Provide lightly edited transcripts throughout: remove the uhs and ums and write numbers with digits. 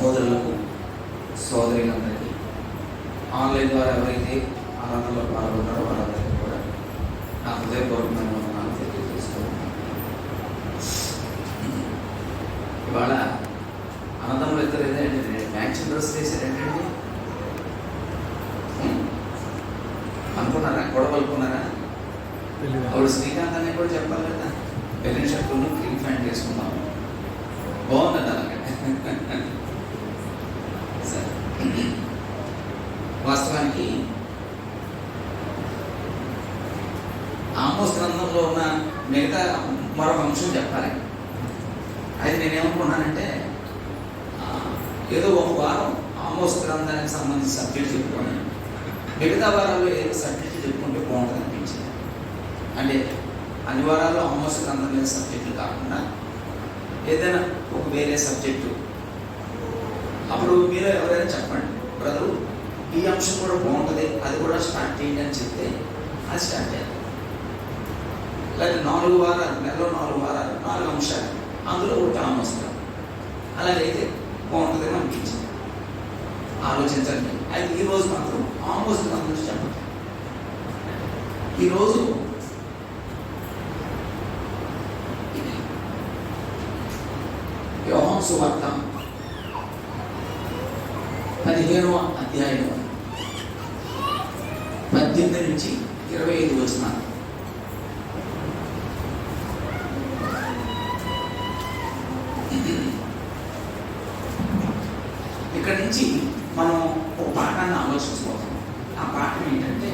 సహోదరులకు, సోదరులందరికీ, ఆన్లైన్ ద్వారా ఎవరైతే ఆరాధనలో పాల్గొన్నారో వారందరికీ కూడా నా హృదయపూర్వకమైన వందనాలు తెలియజేస్తూ ఉన్నాను. ఇవాళ అన్నదమ్ములు ఇద్దరు ఏదంటే మ్యాచింగ్ డ్రెస్ వేసారేంటండి అనుకున్నారా? గొడవ అనుకున్నారా? అప్పుడు శ్రీకాంత్ అనే కూడా చెప్పాలి కదా, పెళ్లి షర్టును క్లీన్ ప్యాంట్ వేసుకున్నాం, బాగుందండి అలాగే. సరే, వాస్తవానికి ఆమోస్ గ్రంథంలో ఉన్న మిగతా మరొక అంశం చెప్పాలి. అది నేనేమనుకున్నానంటే, ఏదో ఒక వారం ఆమోస్ గ్రంథానికి సంబంధించి సబ్జెక్ట్ చెప్పుకొని మిగతా వారాల్లో ఏదో సబ్జెక్ట్ చెప్పుకుంటే బాగుంటుంది అనిపించింది. అంటే అన్ని వారాల్లో ఆమోస్ గ్రంథం మీద సబ్జెక్టులు కాకుండా ఏదైనా ఒక వేరే సబ్జెక్టు. అప్పుడు మీరు ఎవరైనా చెప్పండి, బ్రదరు ఈ అంశం కూడా బాగుంటుంది, అది కూడా స్టార్ట్ చేయండి అని చెప్తే అది స్టార్ట్ చేయాలి. లేదా 4 వారాలు, నెలలో 4 వారాలు 4 అంశాలు, అందులో ఒకటి ఆమోస్ గ్రంథం, అలాగైతే బాగుంటుందని అనిపించింది. ఆలోచించండి. అయితే ఈరోజు మాత్రం ఆమోస్ గ్రంథం నుంచి చెప్పండి. ఈరోజు యోహాను సువార్త 15వ అధ్యాయం 18 నుంచి 25 వచనాలు. ఇక్కడ నుంచి మనం ఒక పాఠాన్ని ఆలోచించుకోవాలి. ఆ పాఠం ఏంటంటే,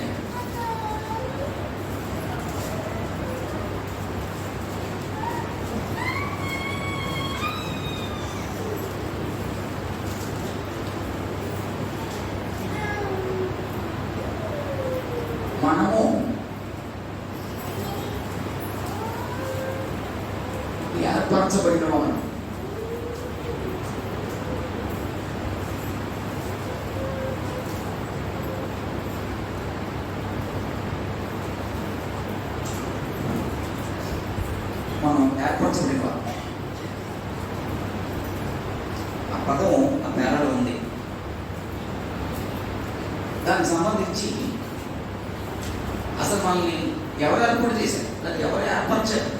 మనము ఏర్పరచబడిన వారు. మనం ఏర్పరచబడిన వారు. ఆ పదం ఆ పేరాలో ఉంది. దానికి సంబంధించి అసలు మనల్ని ఎవరు ఏర్పాటు చేశారు, లేదా ఎవరు ఏర్పరిచారు?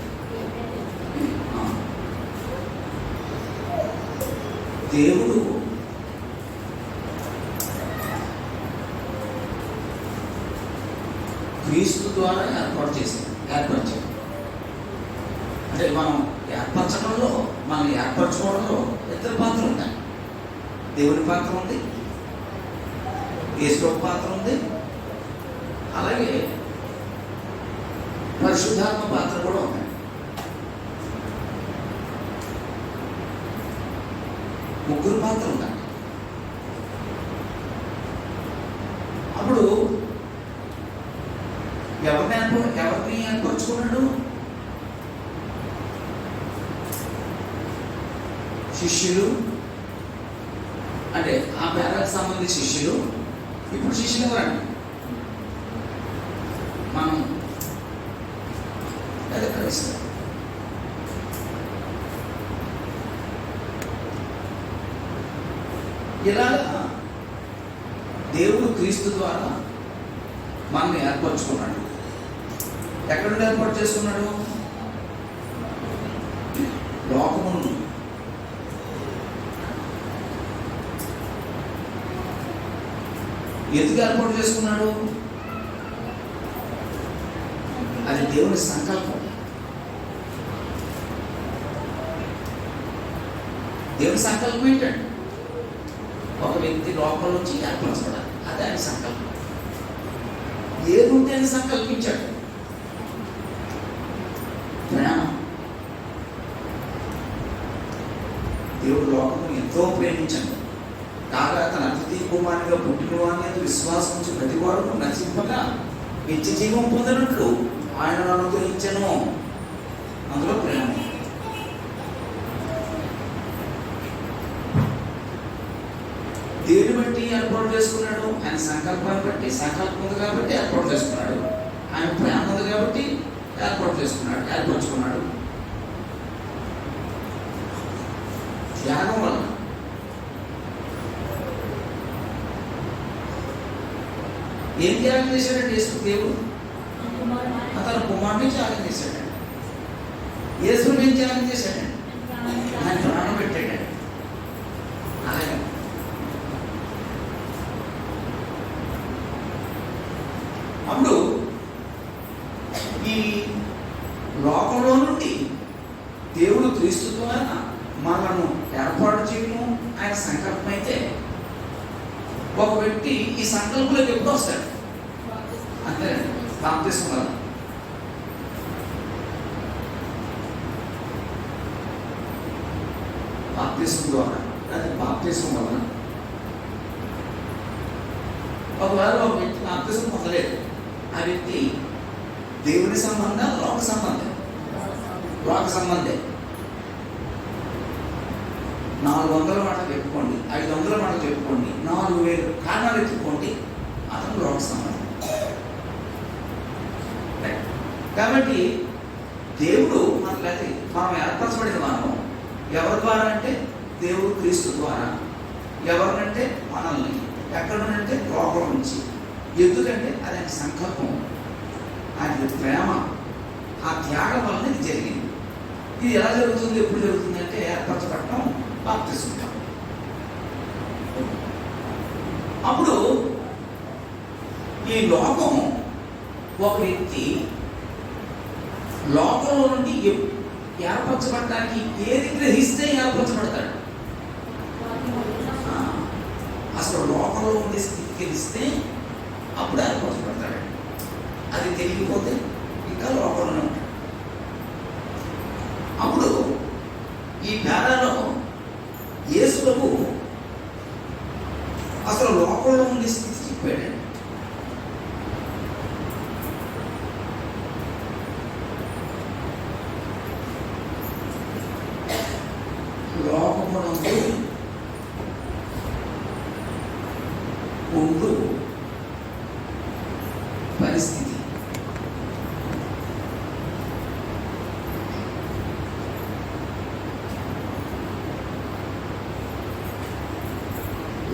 దేవుడు క్రీస్తు ద్వారా ఏర్పరిచాడు. అంటే మనం ఏర్పరచడంలో, మనం ఏర్పరచుకోవడంలో 2 పాత్రలు ఉన్నాయి. దేవుని పాత్ర ఉంది, యేసు పాత్ర ఉంది, అలాగే పరిశుద్ధాత్మ పాత్ర కూడా ఉంది. ముగ్గురు పాత్ర ఉందండి. అప్పుడు ఎవరిని ఏర్పరచుకున్నాడు? శిష్యులు. అంటే ఆ పేరాకు సంబంధించి శిష్యులు. ఇప్పుడు శిష్యులు ఎవరండి? మనం క్రైస్తవులు. ఇలాగా దేవుడు క్రీస్తు ద్వారా మనల్ని ఏర్పరచుకున్నాడు. ఎక్కడ నుండి ఏర్పాటు చేసుకున్నాడు? లోకము నుండి. ఎందుకు ఏర్పాటు చేసుకున్నాడు? అది దేవుని సంకల్పం. దేవుని సంకల్పం ఏంటండి? ఒక వ్యక్తి లోపల నుంచి ఏర్పరచబడాలి. అది ఆయన సంకల్పం. ఏది ఉంటే అని సంకల్పించాడు? ప్రేమ. దేవుడు లోకము ఎంతో ప్రేమించాడు. కాగా తన అతిథి కుమారునిగా పుట్టినవాని విశ్వాసం నుంచి ప్రతివాడు నశింపగా నిత్య జీవం పొందినట్లు ఆయన అనుగ్రహించను. అందులో ప్రేమ. దేని బట్టి ఏర్పాటు చేసుకున్నాడు? ఆయన సంకల్పాన్ని బట్టి. సంకల్పం ఉంది కాబట్టి ఏర్పాటు చేసుకున్నాడు. ఆయన ప్రేమ ఉంది కాబట్టి ఏర్పరచుకున్నాడు. త్యాగం వల్ల ఏం త్యాగం చేశాడండి యేసు దేవుడు? అతను కుమారుని త్యాగం చేశాడండి. యేసుని ఏం త్యాగం చేశాడండి? ఆయన ప్రాణం పెట్టాడండి. అలాగే అప్పుడు ఈ లోకంలో నుండి దేవుడు క్రీస్తు ద్వారా మనను ఏర్పాటు చేయడం ఆయన సంకల్పం అయితే, ఒక వ్యక్తి ఈ సంకల్పంలోకి ఎప్పుడు వస్తాడు? అంతేనండి, బాప్తిస్మం వలన. బాప్తిస్మం ద్వారా, అదే బాప్తిస్మం వలన. ఒకవేళ ఒక వ్యక్తి బాప్తిస్మం పొందలేదు, ఆ వ్యక్తి దేవుని సంబంధం, లోక సంబంధం. లోక సంబంధం 400 మాటలు చెప్పుకోండి, 500 మాటలు చెప్పుకోండి, 4000 కారణాలు ఎత్తుకోండి, అతను లోక సంబంధం. కాబట్టి దేవుడు మనకి మనం ఏర్పరచబడిన మనం ఎవరి ద్వారా అంటే దేవుడు క్రీస్తు ద్వారా. ఎవరినంటే మనల్ని. ఎక్కడ నుండంటే లోపల నుంచి. ఎందుకంటే అది ఆయన సంకల్పం, ఆయన ప్రేమ, ఆ త్యాగం వలన ఇది జరిగింది. ఇది ఎలా జరుగుతుంది, ఎప్పుడు జరుగుతుంది అంటే ఏర్పరచబడటం, బాప్తిస్మం. అప్పుడు ఈ లోకం, ఒక వ్యక్తి లోకంలో నుండి ఏర్పరచబడటానికి ఏది గ్రహిస్తే ఏర్పరచబడతాడు? అసలు లోకంలో ఉండే స్థితి తెలిస్తే అప్పుడు ఏర్పరచబడతాడు. అది తెలియకపోతే ఇంకా లోకంలోనే ఉంటాడు. అప్పుడు ఈ పేరాలో యేసు ప్రభు అసలు లోకంలో ఉండే స్థితి చెప్పాడు. లోకమునందు ఉండు పరిస్థితి.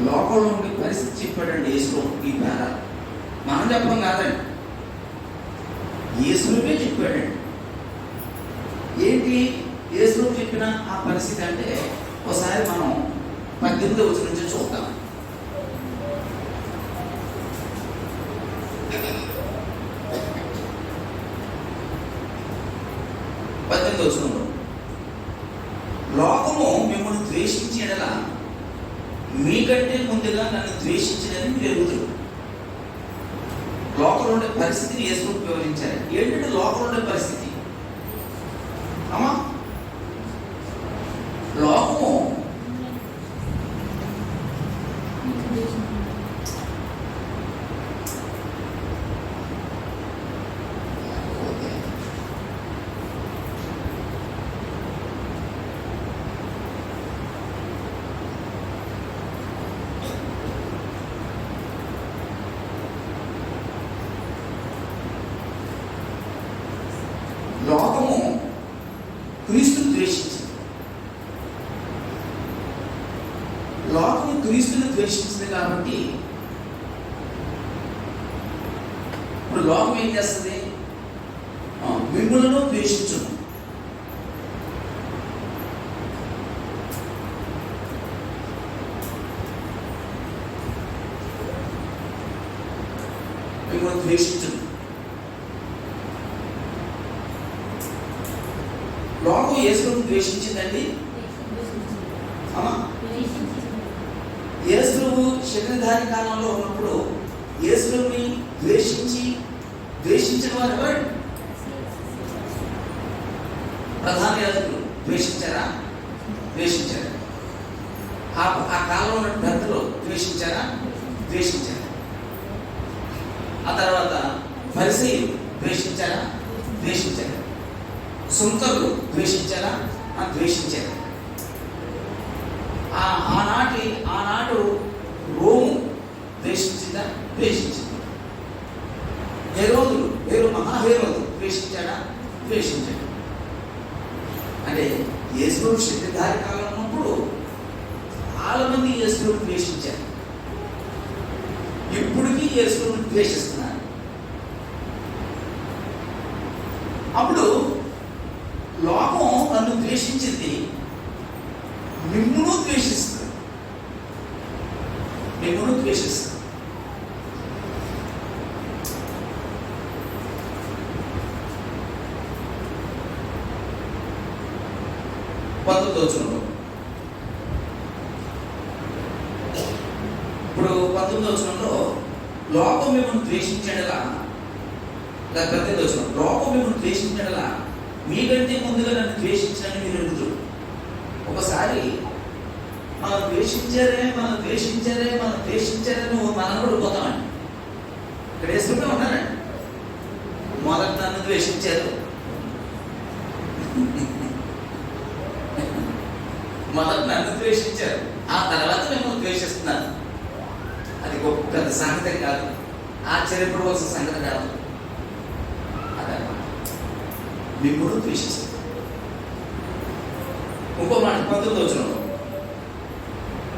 లోకంలో ఉండే పరిస్థితి చెప్పాడండి యేసు ఈ పేర. మనం చెప్పం కాదండి, యేసువే చెప్పాడండి. ఏంటి యేసు చెప్పిన ఆ పరిస్థితి అంటే, ఒకసారి మనం 18వ వచనం నుంచి చూద్దాం. 18వ వచనంలో, లోకము మిమ్మల్ని ద్వేషించి ఎడల మీకంటే ముందుగా నన్ను ద్వేషించినని మీరు ఎరుగుతారు. లోకంలో ఉండే పరిస్థితిని యేసు వివరించారు. ఏంటంటే లోకంలో ఉండే పరిస్థితి అమ్మా, లోకము లోకము క్రీస్తుని ద్వేషించింది. లోకము క్రీస్తుని ద్వేషించింది కాబట్టి ఇప్పుడు లోకం ఏం చేస్తుంది? మిమ్ములను ద్వేషించును. మిమ్మల్ని ద్వేషించును. లోకం యేసును ద్వేషించిందండి. యేసును శరీరధారి కాలంలో ఉన్నప్పుడు యేసుని ద్వేషించిన వారు ఎవరు? ప్రధాన యాజకులు ద్వేషించారా? ద్వేషించారు. ఆ కాలంలో ఉన్న పెద్దలు ద్వేషించారా? ద్వేషించారు. ఆ తర్వాత ఫరిసీయులు ద్వేషించారా? ద్వేషించారు. సుంకరులు ద్వేషించారా? ద్వేషించారు. ఆనాడు రోము ద్వేషించిందా? ద్వేషించింది. మహాహేరోదు ద్వేషించాడా? ద్వేషించాడు. అంటే యేసు శరీరధారి కాలం ఉన్నప్పుడు చాలా మంది యేసును ద్వేషించారు. ఇప్పటికీ యేసును ద్వేషిస్తున్నారు. అప్పుడు లోకం నన్ను ద్వేషించింది, మిమ్మును ద్వేషిస్తుంది. మిమ్మును ద్వేషిస్తుంది. ఇప్పుడు 19వ వచనంలో లోకం మిమ్మల్ని ద్వేషించడలా, 18వ వచనం లోకం మిమ్మల్ని ద్వేషించడలా మీకంటే ముందుగా నన్ను ద్వేషించని మీరు ఎరుగుతారు. ఒకసారి మనం ద్వేషించారే నువ్వు మనం కూడా పోతామండి. ఇక్కడ వేసుకుంటూ ఉన్నారండి. మొదట నన్ను ద్వేషించారు, ఆ తర్వాత మిమ్మల్ని ద్వేషిస్తున్నారు. అది గొప్ప పెద్ద సంగతి కాదు, ఆశ్చర్యపడవలసిన సంగతి కాదు. అదనమాట మిమ్మల్ని ద్వేషిస్తారు. ఇంకో మాట 19వ వచనంలో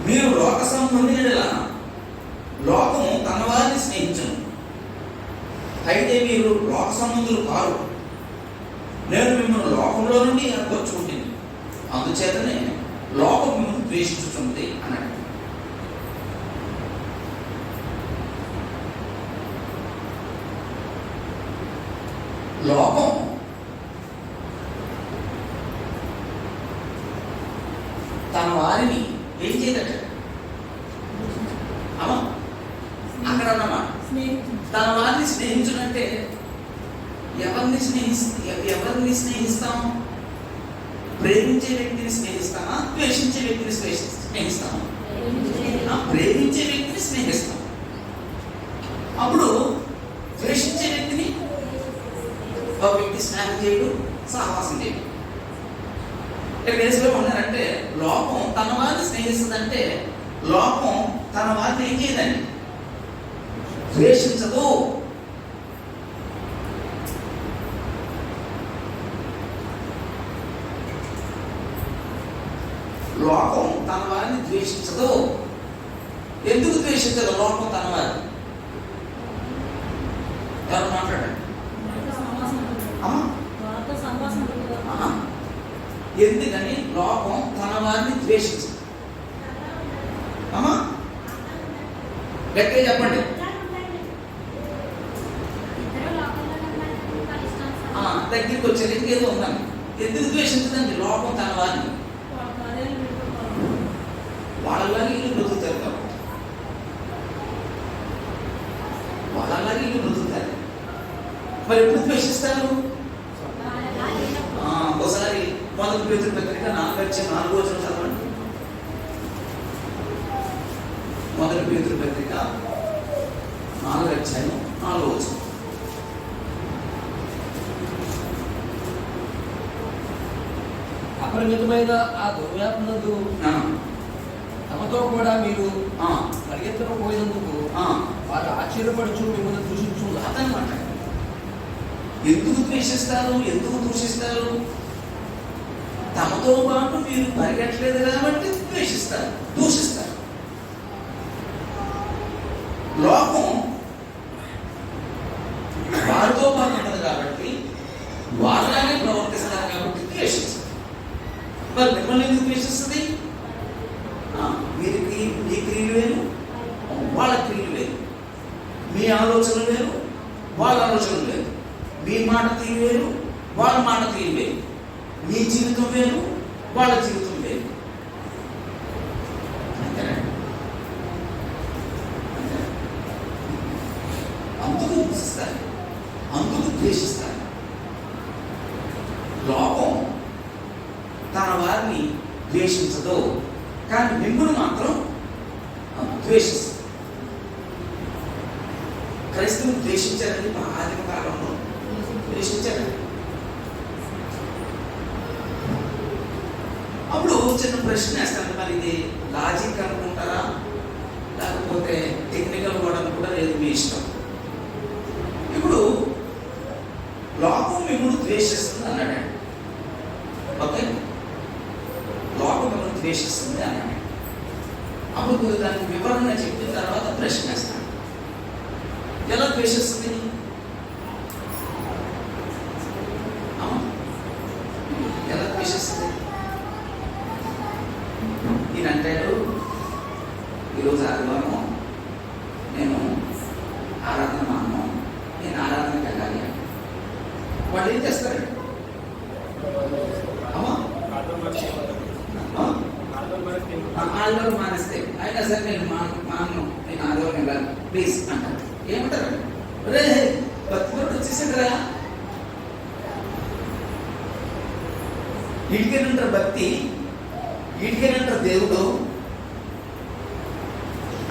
మీరు లోక సంబంధిలా లోకము తన వారిని స్నేహించును, అయితే మీరు లోక సంబంధులు కారు, నేను మిమ్మల్ని లోకంలో నుండి ఏర్పరచుకుంటుంది, అందుచేతనే లోకం మిమ్మల్ని ద్వేషించుతుంది అన్నాడు. లోకం తన వారిని ఏం చేయదట? అమ్మా అక్కడ అన్నమాట తన వారిని స్నేహించునంటే ఎవరిని స్నేహిస్తాం? ప్రేమించే వ్యక్తిని స్నేహిస్తామా? ద్వేషించే వ్యక్తిని స్నేహిస్తామా? ప్రేమించే వ్యక్తిని స్నేహిస్తాం. అప్పుడు ద్వేషించే వ్యక్తిని ఒక వ్యక్తి స్నేహం చేయడు, సహవాసం చేయడు. ఇక్కడ దేశంలో ఉన్నారంటే లోకం తన వారిని స్నేహిస్తుందంటే లోకం తన వారిని ఏం చేయదండి? ద్వేషించదు. లోకం తన వారిని ద్వేషించదు. ఎందుకు ద్వేషించదు లోకం తన వారిని? ఎవరు మాట్లాడండి. ఎందుకని లోకం తన వారిని ద్వేషించదు? అమ్మా గట్టిగా చెప్పండి. దగ్గరికి వచ్చేది ఏదో ఉందండి. ఎందుకు ద్వేషించదండి లోకం తన వారిని? వాళ్ళలాగా ఇల్లు బ్రతుకుతారు కాబట్టి, వాళ్ళలాగా ఇల్లు బ్రతుకుతారు. మరి ఎప్పుడు ద్వేషిస్తారు? ఒకసారి 1 పేతురు పత్రిక 4 వచనం చదవండి. 1 పేతురు పత్రిక 4 వచనం. అపరిమితమైన ఆ దుర్వ్యాపనందు తమతో కూడా మీరు పరిగెత్తకపోయినందుకు వారు ఆశ్చర్యపడుచు మిమ్మల్ని దూషించు. అదనమాట. ఎందుకు ద్వేషిస్తారు? ఎందుకు దూషిస్తారు? తమతో పాటు మీరు పరిగెట్టలేదు కాబట్టి ద్వేషిస్తారు, దూషిస్తారు. లోకం వారితో పాటు ఉండదు కాబట్టి వాళ్ళలాగే ప్రవర్తిస్తారు కాబట్టి ద్వేషిస్తారు. మరి మిమ్మల్ని ఎందుకు ద్వేషిస్తుంది? మీ క్రియలు వేరు, వాళ్ళ క్రియలు వేరు. మీ ఆలోచనలు వేరు, వాళ్ళ ఆలోచనలు వేరు. మీ మాట తీరు వేరు, వాళ్ళ మాట తీరు వేరు. మీ జీవితం వేరు, వాళ్ళ జీవితం వేరు. అందుకు హింసిస్తారు, అందుకు ద్వేషిస్తారు. లోకం తన వారిని ద్వేషించదు, కానీ మిమ్మల్ని మాత్రం ద్వేషిస్తుంది. క్రైస్తవులు ద్వేషించారని ఆదిమ కాలంలో ద్వేషించారండి. అప్పుడు చిన్న ప్రశ్న వేస్తాను, మరి ఇది లాజిక్ అనుకుంటారా లేకపోతే టెక్నికల్ కూడా కూడా లేదు, మీ ఇష్టం. ఇప్పుడు లోకం మిమ్మల్ని ద్వేషిస్తుంది అన్నాడు. ఓకే, లోకం మిమ్మల్ని ద్వేషిస్తుంది అన్నాడు. అప్పుడు దానికి వివరణ చెప్పిన తర్వాత ప్రశ్న వేస్తాను. ఎలా ద్వేషిస్తుంది? ఎలా ద్వేషిస్తుంది? ఈయన అంటాడు, ఈరోజు ఆదివారం నేను ఆరాధన మాను, నేను ఆరాధనకి వెళ్ళాలి అని. వాళ్ళు ఏం చేస్తారండి? ఆదివారం మానేస్తే అయినా సరే నేను మాను, నేను ఆదివారం వెళ్ళాలి ప్లీజ్ అంటారు. ఏమంటారు? రే భక్తిపరుడు వచ్చేసాడురా, వీడికేనంటారు భక్తి, వీడికేనంటారు దేవుడు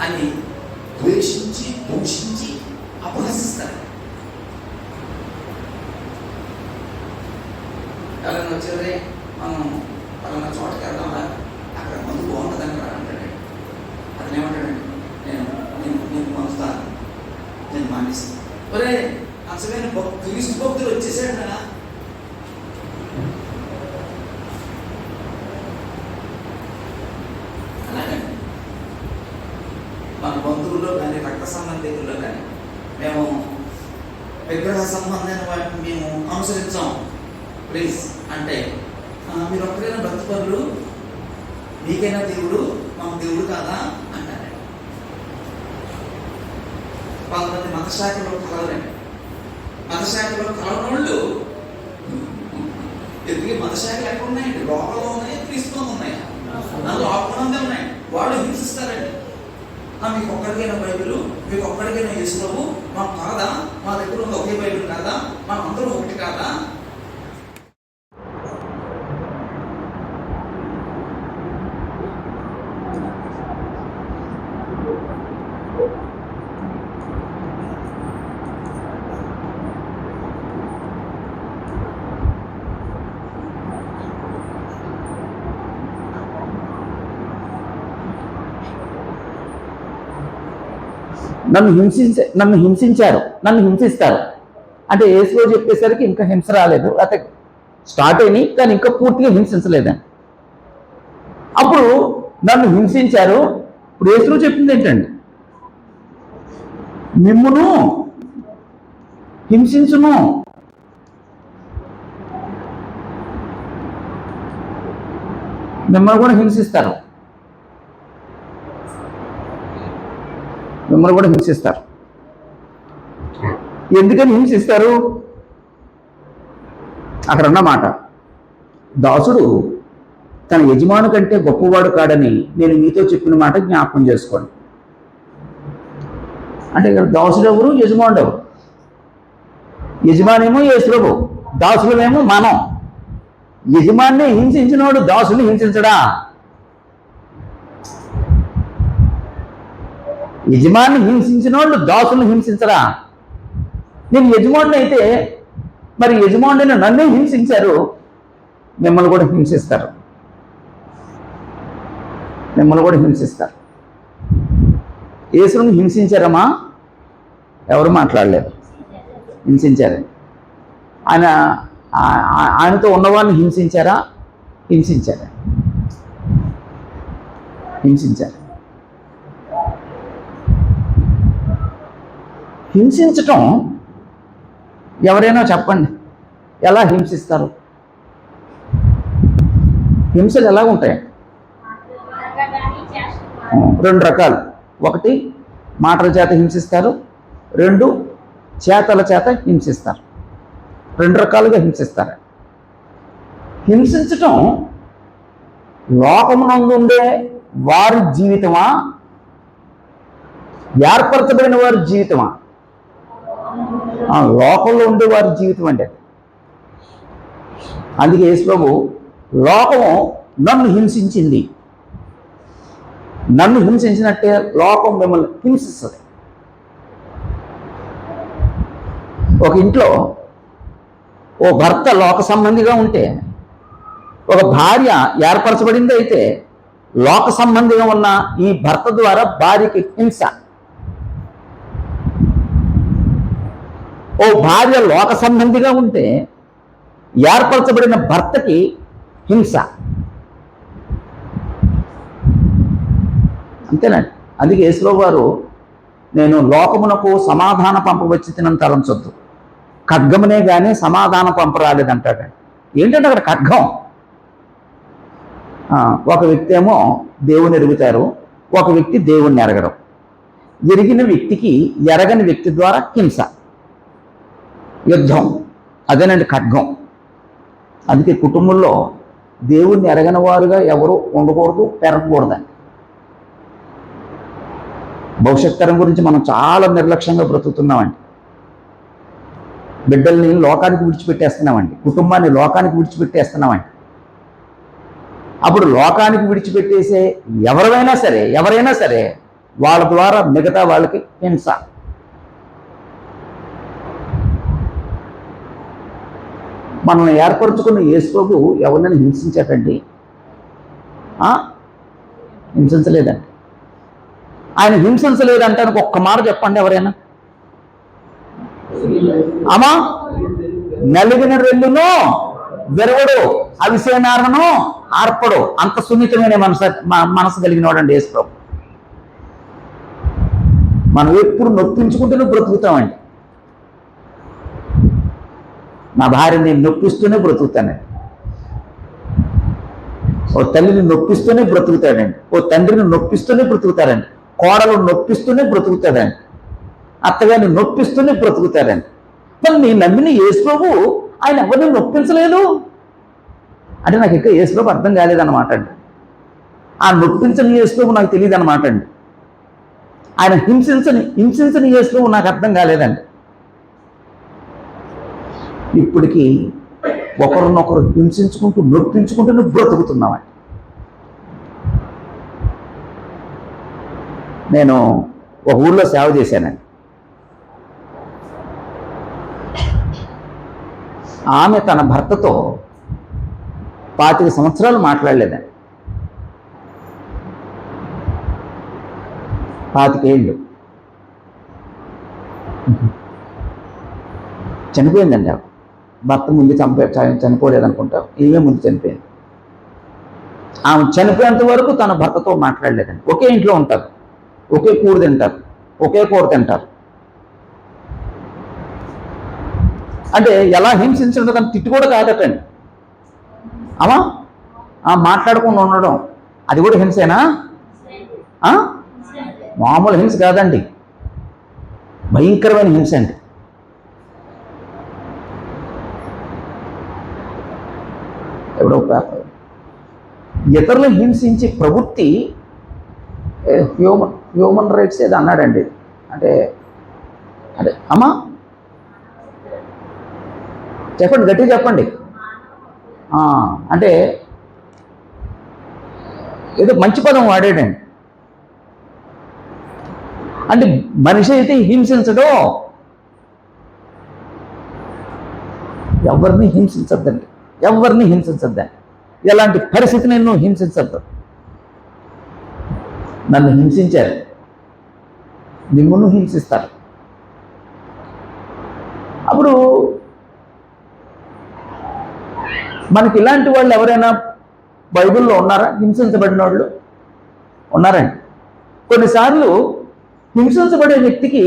అని ద్వేషించి దూషించి అపహసిస్తారు. ఎవరైనా వచ్చేదే మనం పలానా చోటకి వెళ్దాంరా, అక్కడ మందు బాగుంటుందని రా అంటాడు. అతను ఏమంటాడండి? నేను నేను నేను మానుస్తాను, నేను మానేస్తాను. ఒరే అసలైన క్రీస్తు భక్తులు వచ్చేసాడు కదా. అలాగండి మన బంధువుల్లో కానీ రక్త సంబంధికుల్లో కానీ మేము విగ్రహ సంబంధమైన వాటిని మేము అనుసరించాం ప్లీజ్ అంటే, మీరు ఒక్కరైనా భక్తిపరులు, మీకైనా దేవుడు మాకు దేవుడు కాదా అంటారు. కొంతమంది మతశాఖలో కలవరండి. మతశాఖలో కలవనోళ్ళు ఎందుకు మతశాఖలు ఎక్కడ ఉన్నాయండి? లోపల ఉన్నాయి, క్రీస్తులో ఉన్నాయి, లోపలనే ఉన్నాయి. వాళ్ళు హింసిస్తారండి. మీకు ఒక్కడికైనా బైబిల్, మీకు ఒక్కడికైనా యేసుప్రభు మాకు కాదా? మా దగ్గర ఉంది ఒకే బైబిల్ కాదా? మనం అందరూ ఒకటి కాదా? నన్ను హింసించారు, నన్ను హింసిస్తారు అంటే యేసులో చెప్పేసరికి ఇంకా హింస రాలేదు, అయితే స్టార్ట్ అయినాయి కానీ ఇంకా పూర్తిగా హింసించలేదని. అప్పుడు నన్ను హింసించారు. ఇప్పుడు యేసులో చెప్పింది ఏంటండి? మిమ్మును హింసించును, మిమ్మల్ని కూడా హింసిస్తారు, మిమ్మల్ని కూడా హింసిస్తారు. ఎందుకని హింసిస్తారు? అక్కడ అన్నమాట, దాసుడు తన యజమాను కంటే గొప్పవాడు కాడని నేను మీతో చెప్పిన మాట జ్ఞాపకం చేసుకోండి. అంటే ఇక్కడ దాసుడు ఎవరు, యజమానుడు ఎవరు? యజమానేమో యేసుప్రభు, దాసులమేమో మనం. యజమాన్ని హింసించినోడు దాసుని హింసించడా? యజమాన్ని హింసించిన వాళ్ళు దాసులను హింసించరా? నేను యజమానుని అయితే మరి యజమానుని నన్నే హింసించారు, మిమ్మల్ని కూడా హింసిస్తారు, మిమ్మల్ని కూడా హింసిస్తారు. యేసుని హింసించారమ్మా? ఎవరు మాట్లాడలేదు. హింసించారు. ఆయనతో ఉన్నవాడిని హింసించారా? హింసించారు. హింసించటం ఎవరైనా చెప్పండి, ఎలా హింసిస్తారు? హింసలు ఎలా ఉంటాయి? రెండు రకాలు. ఒకటి మాటల చేత హింసిస్తారు, రెండు చేతల చేత హింసిస్తారు. రెండు రకాలుగా హింసిస్తారు. హింసించటం లోకమునందు ఉండే వారి జీవితమా, ఏర్పరచబడిన వారి జీవితమా? లోకంలో ఉండే వారి జీవితం అంటే. అందుకే యేసుప్రభు లోకము నన్ను హింసించింది, నన్ను హింసించినట్టే లోకం మిమ్మల్ని హింసిస్తుంది. ఒక ఇంట్లో ఓ భర్త లోక సంబంధిగా ఉంటే, ఒక భార్య ఏర్పరచబడింది అయితే లోక సంబంధిగా ఉన్న ఈ భర్త ద్వారా భార్యకి హింస. ఓ భార్య లోక సంబంధిగా ఉంటే ఏర్పరచబడిన భర్తకి హింస. అంతేనండి. అందుకే యేసుప్రభు వారు నేను లోకమునకు సమాధాన పంపవచ్చి తినని తలంచొద్దు, ఖడ్గమునే కానీ సమాధాన పంప రాలేదంటాడు. ఏంటంటే అక్కడ ఖడ్గం. ఒక వ్యక్తి ఏమో దేవుని ఎరుగుతారు, ఒక వ్యక్తి దేవుణ్ణి ఎరగడం. ఎరిగిన వ్యక్తికి ఎరగని వ్యక్తి ద్వారా హింస, యుద్ధం, అదేనండి ఖడ్గం. అందుకే కుటుంబంలో దేవుణ్ణి ఎరగని వారుగా ఎవరు ఉండకూడదు, పెరగకూడదండి. భవిష్యత్ తరం గురించి మనం చాలా నిర్లక్ష్యంగా బ్రతుకుతున్నామండి. బిడ్డల్ని లోకానికి విడిచిపెట్టేస్తున్నామండి, కుటుంబాన్ని లోకానికి విడిచిపెట్టేస్తున్నామండి. అప్పుడు లోకానికి విడిచిపెట్టేసే ఎవరైనా సరే వాళ్ళ ద్వారా మిగతా వాళ్ళకి హింస. మనల్ని ఏర్పరచుకున్న యేసుప్రభు ఎవరినైనా హింసించాడండి? హింసించలేదండి. ఆయన హింసించలేదంటానికి ఒక్క మాట చెప్పండి ఎవరైనా. అమ్మా, నలిగిన రెల్లును వెరవడు, అవిసేనారణను ఆర్పడు, అంత సున్నితమైన మనసు కలిగిన వాడండి యేసుప్రభు. మనం ఎప్పుడు నొప్పించుకుంటూనే బ్రతుకుతామండి. నా భార్యని నొప్పిస్తూనే బ్రతుకుతానండి, ఓ తల్లిని నొప్పిస్తూనే బ్రతుకుతాడండి, ఓ తండ్రిని నొప్పిస్తూనే బ్రతుకుతాడండి, కోడలు నొప్పిస్తూనే బ్రతుకుతాడండి, అత్తగారిని నొప్పిస్తూనే బ్రతుకుతాడండి. మరి నేను నమ్మిన యేసుప్రభు ఆయన ఎవరిని నొప్పించలేదు అంటే నాకు ఇంకా యేసుప్రభు అర్థం కాలేదన్నమాట అండి. ఆ నొప్పించని యేసుప్రభు నాకు తెలియదు అన్నమాట అండి. ఆయన హింసించని యేసుప్రభు నాకు అర్థం కాలేదండి. ఇప్పటికీ ఒకరినొకరు హింసించుకుంటూ నొప్పించుకుంటూ బ్రతుకుతున్నామండి. నేను ఒక ఊళ్ళో సేవ చేశానండి. ఆమె తన భర్తతో 25 సంవత్సరాలు మాట్లాడలేదండి. 25 ఏళ్ళు చనిపోయిందండి. ఆమె భర్త ముందు చనిపోలేదనుకుంటా, ఈమె ముందు చనిపోయింది. ఆమె చనిపోయేంత వరకు తన భర్తతో మాట్లాడలేదండి. ఒకే ఇంట్లో ఉంటారు, ఒకే కూర తింటారు, ఒకే కూర తింటారు. అంటే ఎలా హింసించడం కానీ తిట్టు కూడా కాదటండి. అమ్మా, మాట్లాడకుండా ఉండడం అది కూడా హింసేనా? మామూలు హింస కాదండి, భయంకరమైన హింస అండి. ఎవడో ఇతరులను హింసించే ప్రవృత్తి హ్యూమన్ రైట్స్ ఏదో అన్నాడండి. అంటే అమ్మా చెప్పండి, గట్టిగా చెప్పండి. అంటే ఏదో మంచి పదం వాడాడండి. అంటే మనిషి అయితే హింసించడం, ఎవరిని హింసించద్దండి, ఎవరిని హింసించద్దండి. ఎలాంటి పరిస్థితిని నువ్వు హింసించద్దు. నన్ను హింసించారు, మిమ్మల్ని హింసిస్తారు. అప్పుడు మనకి ఇలాంటి వాళ్ళు ఎవరైనా బైబిల్లో ఉన్నారా? హింసించబడిన వాళ్ళు ఉన్నారండి. కొన్నిసార్లు హింసించబడే వ్యక్తికి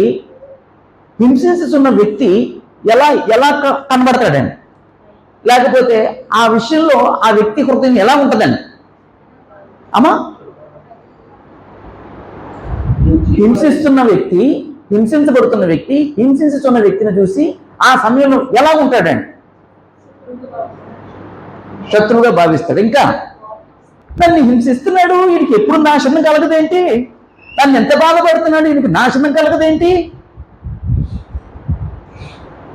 హింసించుతున్న వ్యక్తి ఎలా కనబడతాడండి, లేకపోతే ఆ విషయంలో ఆ వ్యక్తి హృదయం ఎలా ఉంటుందండి? అమ్మా, హింసిస్తున్న వ్యక్తి, హింసించబడుతున్న వ్యక్తి హింసించుతున్న వ్యక్తిని చూసి ఆ సమయంలో ఎలా ఉంటాడండి? శత్రువుగా భావిస్తాడు. ఇంకా నన్ను హింసిస్తున్నాడు, వీడికి ఎప్పుడు నాశనం కలగదేంటి? నన్ను ఎంత బాధపడుతున్నాడు, వీడికి నాశనం కలగదేంటి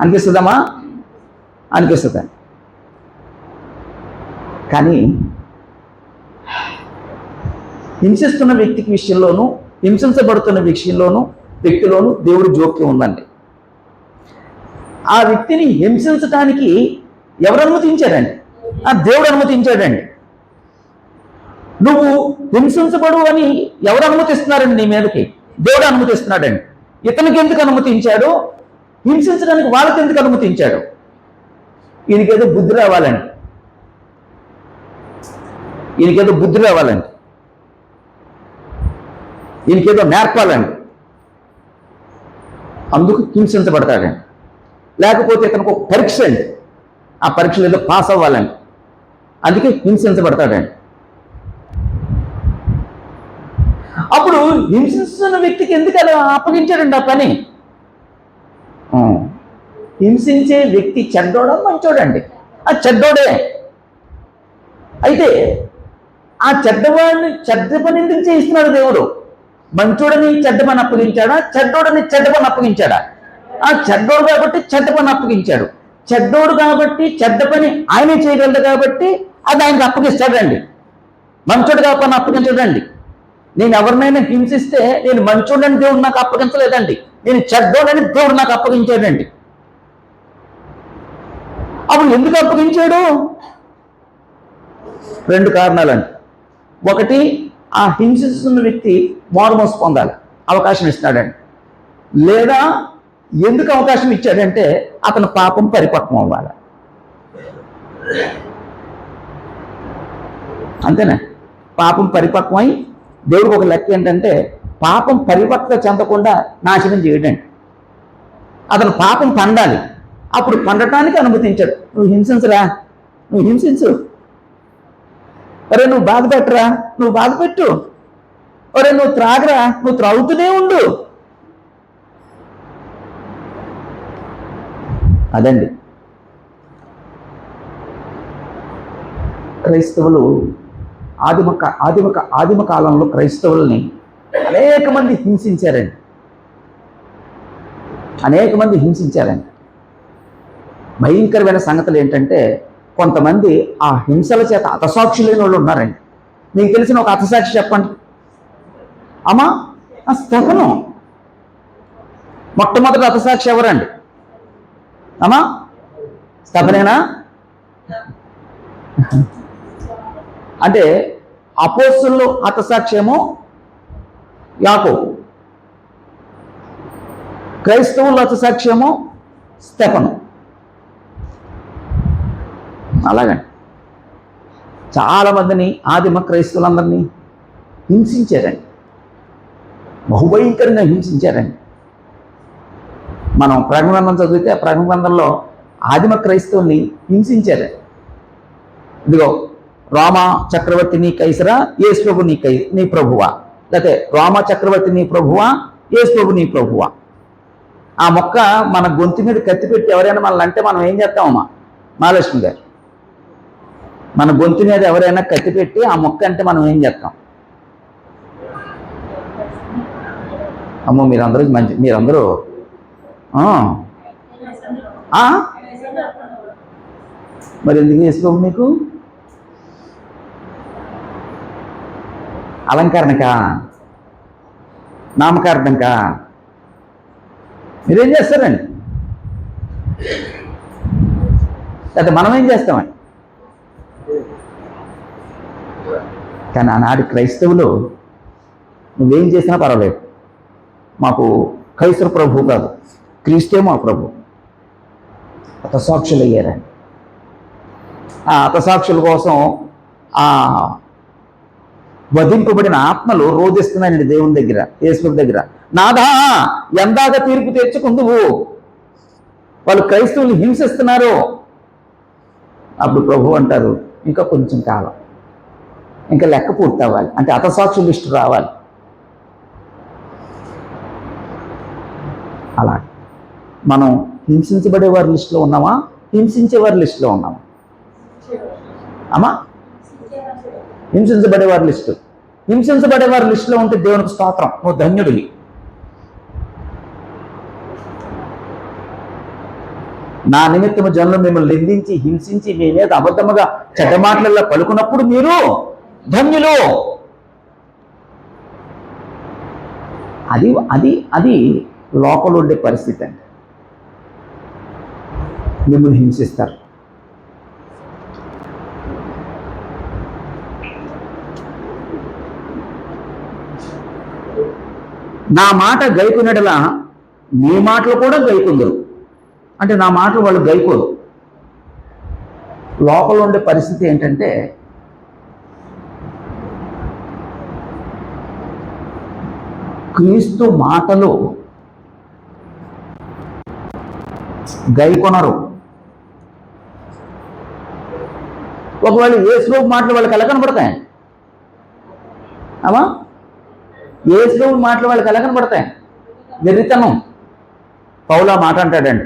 అనిపిస్తుందమ్మా? అనిపిస్తుందా? కానీ హింసిస్తున్న వ్యక్తికి విషయంలోనూ హింసించబడుతున్న వ్యక్తిలోనూ దేవుడి జోక్యం ఉందండి. ఆ వ్యక్తిని హింసించడానికి ఎవరు అనుమతించారండి? దేవుడు అనుమతించాడండి. నువ్వు హింసించబడు అని ఎవరు అనుమతిస్తున్నారండి నీ మీదకి? దేవుడు అనుమతిస్తున్నాడండి. ఇతనికి ఎందుకు అనుమతించాడు? హింసించడానికి వాళ్ళకి ఎందుకు అనుమతించాడు? ఈయనకేదో బుద్ధి రావాలండి, ఈయనకేదో బుద్ధి రావాలండి, ఈయనకేదో నేర్పాలండి. అందుకు హింసించబడతాడండి. లేకపోతే ఇతనికి ఒక పరీక్ష అండి, ఆ పరీక్షలు ఏదో పాస్ అవ్వాలండి, అందుకే హింసించబడతాడండి. అప్పుడు హింసిస్తున్న వ్యక్తికి ఎందుకు అలా అప్పగించాడండి ఆ పని? హింసించే వ్యక్తి చెడ్డోడా మంచోడండి? ఆ చెడ్డోడే. అయితే ఆ చెడ్డవాడిని చెడ్డ పని ఎందుకు చేయిస్తున్నాడు దేవుడు? మంచోడని చెడ్డ పని అప్పగించాడా, చెడ్డోడని చెడ్డ పని అప్పగించాడా? ఆ చెడ్డోడు కాబట్టి చెడ్డ పని అప్పగించాడు. చెడ్డోడు కాబట్టి చెడ్డ పని ఆయనే చేయగలడు కాబట్టి అది ఆయనకు అప్పగిస్తాడండి. మంచోడుగా పని అప్పగించడండి. నేను ఎవరినైనా హింసిస్తే నేను మంచోడని దేవుడు నాకు అప్పగించలేదండి, నేను చెడ్డోడని దేవుడు నాకు అప్పగించాడండి. అప్పుడు ఎందుకు అప్పగించాడు? 2 కారణాలండి. ఒకటి, ఆ హింసిస్తున్న వ్యక్తి మారుమోసు పొందాలి, అవకాశం ఇస్తున్నాడండి. లేదా ఎందుకు అవకాశం ఇచ్చాడంటే అతని పాపం పరిపక్వం అవ్వాలి. అంతేనా? పాపం పరిపక్వమై దేవుడికి ఒక లెక్క ఏంటంటే పాపం పరిపక్వత చెందకుండా నాశనం చేయడండి. అతను పాపం పండాలి, అప్పుడు పండటానికి అనుమతించాడు. నువ్వు హింసించరా, నువ్వు హింసించు. ఒరే నువ్వు బాధ పెట్టరా, నువ్వు బాధ పెట్టు. ఒరే నువ్వు త్రాగరా, నువ్వు త్రాగుతూనే ఉండు. అదండి క్రైస్తవులు ఆదిమ కాలంలో క్రైస్తవుల్ని అనేక మంది హింసించారండి. భయంకరమైన సంగతులు ఏంటంటే కొంతమంది ఆ హింసల చేత హతసాక్షులైన వాళ్ళు ఉన్నారండి. మీకు తెలిసిన ఒక హతసాక్షి చెప్పండి అమ్మా. స్తెఫను మొట్టమొదటి హతసాక్షి ఎవరండి అమ్మా? స్తెఫనేనా? అంటే అపోస్తులు హతసాక్ష్యము యాకోబు, క్రైస్తవుల హతసాక్ష్యము స్తెఫను. అలాగండి చాలామందిని ఆదిమ క్రైస్తవులందరినీ హింసించారండి, బహుభయంకరంగా హింసించారండి. మనం ప్రకటన గ్రంథం చదివితే ఆ ప్రకటన గ్రంథంలో ఆదిమ క్రైస్తవుల్ని హింసించారండి. ఇదిగో రోమా చక్రవర్తి నీ కైసరా, యేసు ప్రభు నీ ప్రభువా, లేకపోతే రోమా చక్రవర్తి నీ ప్రభువా, యేసు ప్రభు నీ ప్రభువా. ఆ మొక్క మన గొంతు మీద కత్తి పెట్టి ఎవరైనా మనల్ని అంటే మనం ఏం చేస్తామమ్మా? మహాలక్ష్మి గారు, మన గొంతు మీద ఎవరైనా కత్తి పెట్టి ఆ మొక్క అంటే మనం ఏం చేస్తాం? అమ్మో మీరందరూ మరి ఎందుకు చేసుకో? మీకు అలంకరణకా, నామకార్థంకా? మీరేం చేస్తారండి? అయితే మనం ఏం చేస్తామండి? కానీ ఆనాటి క్రైస్తవులు నువ్వేం చేసినా పర్వాలేదు, మాకు కైసర ప్రభు కాదు, క్రీస్తే మా ప్రభు. హతసాక్షులు అయ్యారండి. ఆ హతసాక్షుల కోసం ఆ వధింపబడిన ఆత్మలు రోధిస్తున్నాయండి దేవుని దగ్గర, యేసు దగ్గర. నాదా ఎందాక తీర్పు తెచ్చుకుందువు, వాళ్ళు క్రైస్తవులు హింసిస్తున్నారు. అప్పుడు ప్రభు అంటారు ఇంకా కొంచెం కాలం, ఇంకా లెక్క పూర్తి అవ్వాలి, అంటే హతసాక్షుల లిస్టు రావాలి. అలా మనం హింసించబడే వారి లిస్టులో ఉన్నామా, హింసించేవారి లిస్టులో ఉన్నామా అమ్మా? హింసించబడేవారి లిస్టులో ఉంటే దేవునికి స్తోత్రం, నువ్వు ధన్యుడివి. నా నిమిత్తము జనులు మిమ్మల్ని నిందించి హింసించి మీ మీద అబద్ధముగా చెడ్డ మాటలలో పలుకున్నప్పుడు మీరు ధన్యులు. అది లోపల ఉండే పరిస్థితి అండి. మిమ్మల్ని హింసిస్తారు. నా మాట గైకొనెడలా మీ మాటలు కూడా గైకొందరు, అంటే నా మాటలు వాళ్ళు గైకోరు. లోపల ఉండే పరిస్థితి ఏంటంటే క్రీస్తు మాటలు గైకొనరు. ఒకవేళ యేసు మాటలు వాళ్ళకి ఎలా కనపడతాయి? అమ్మా, యేసు మాటలు వాళ్ళకి ఎలా కనపడతాయి? వెర్రితనం. పౌలు మాట అంటాడండి,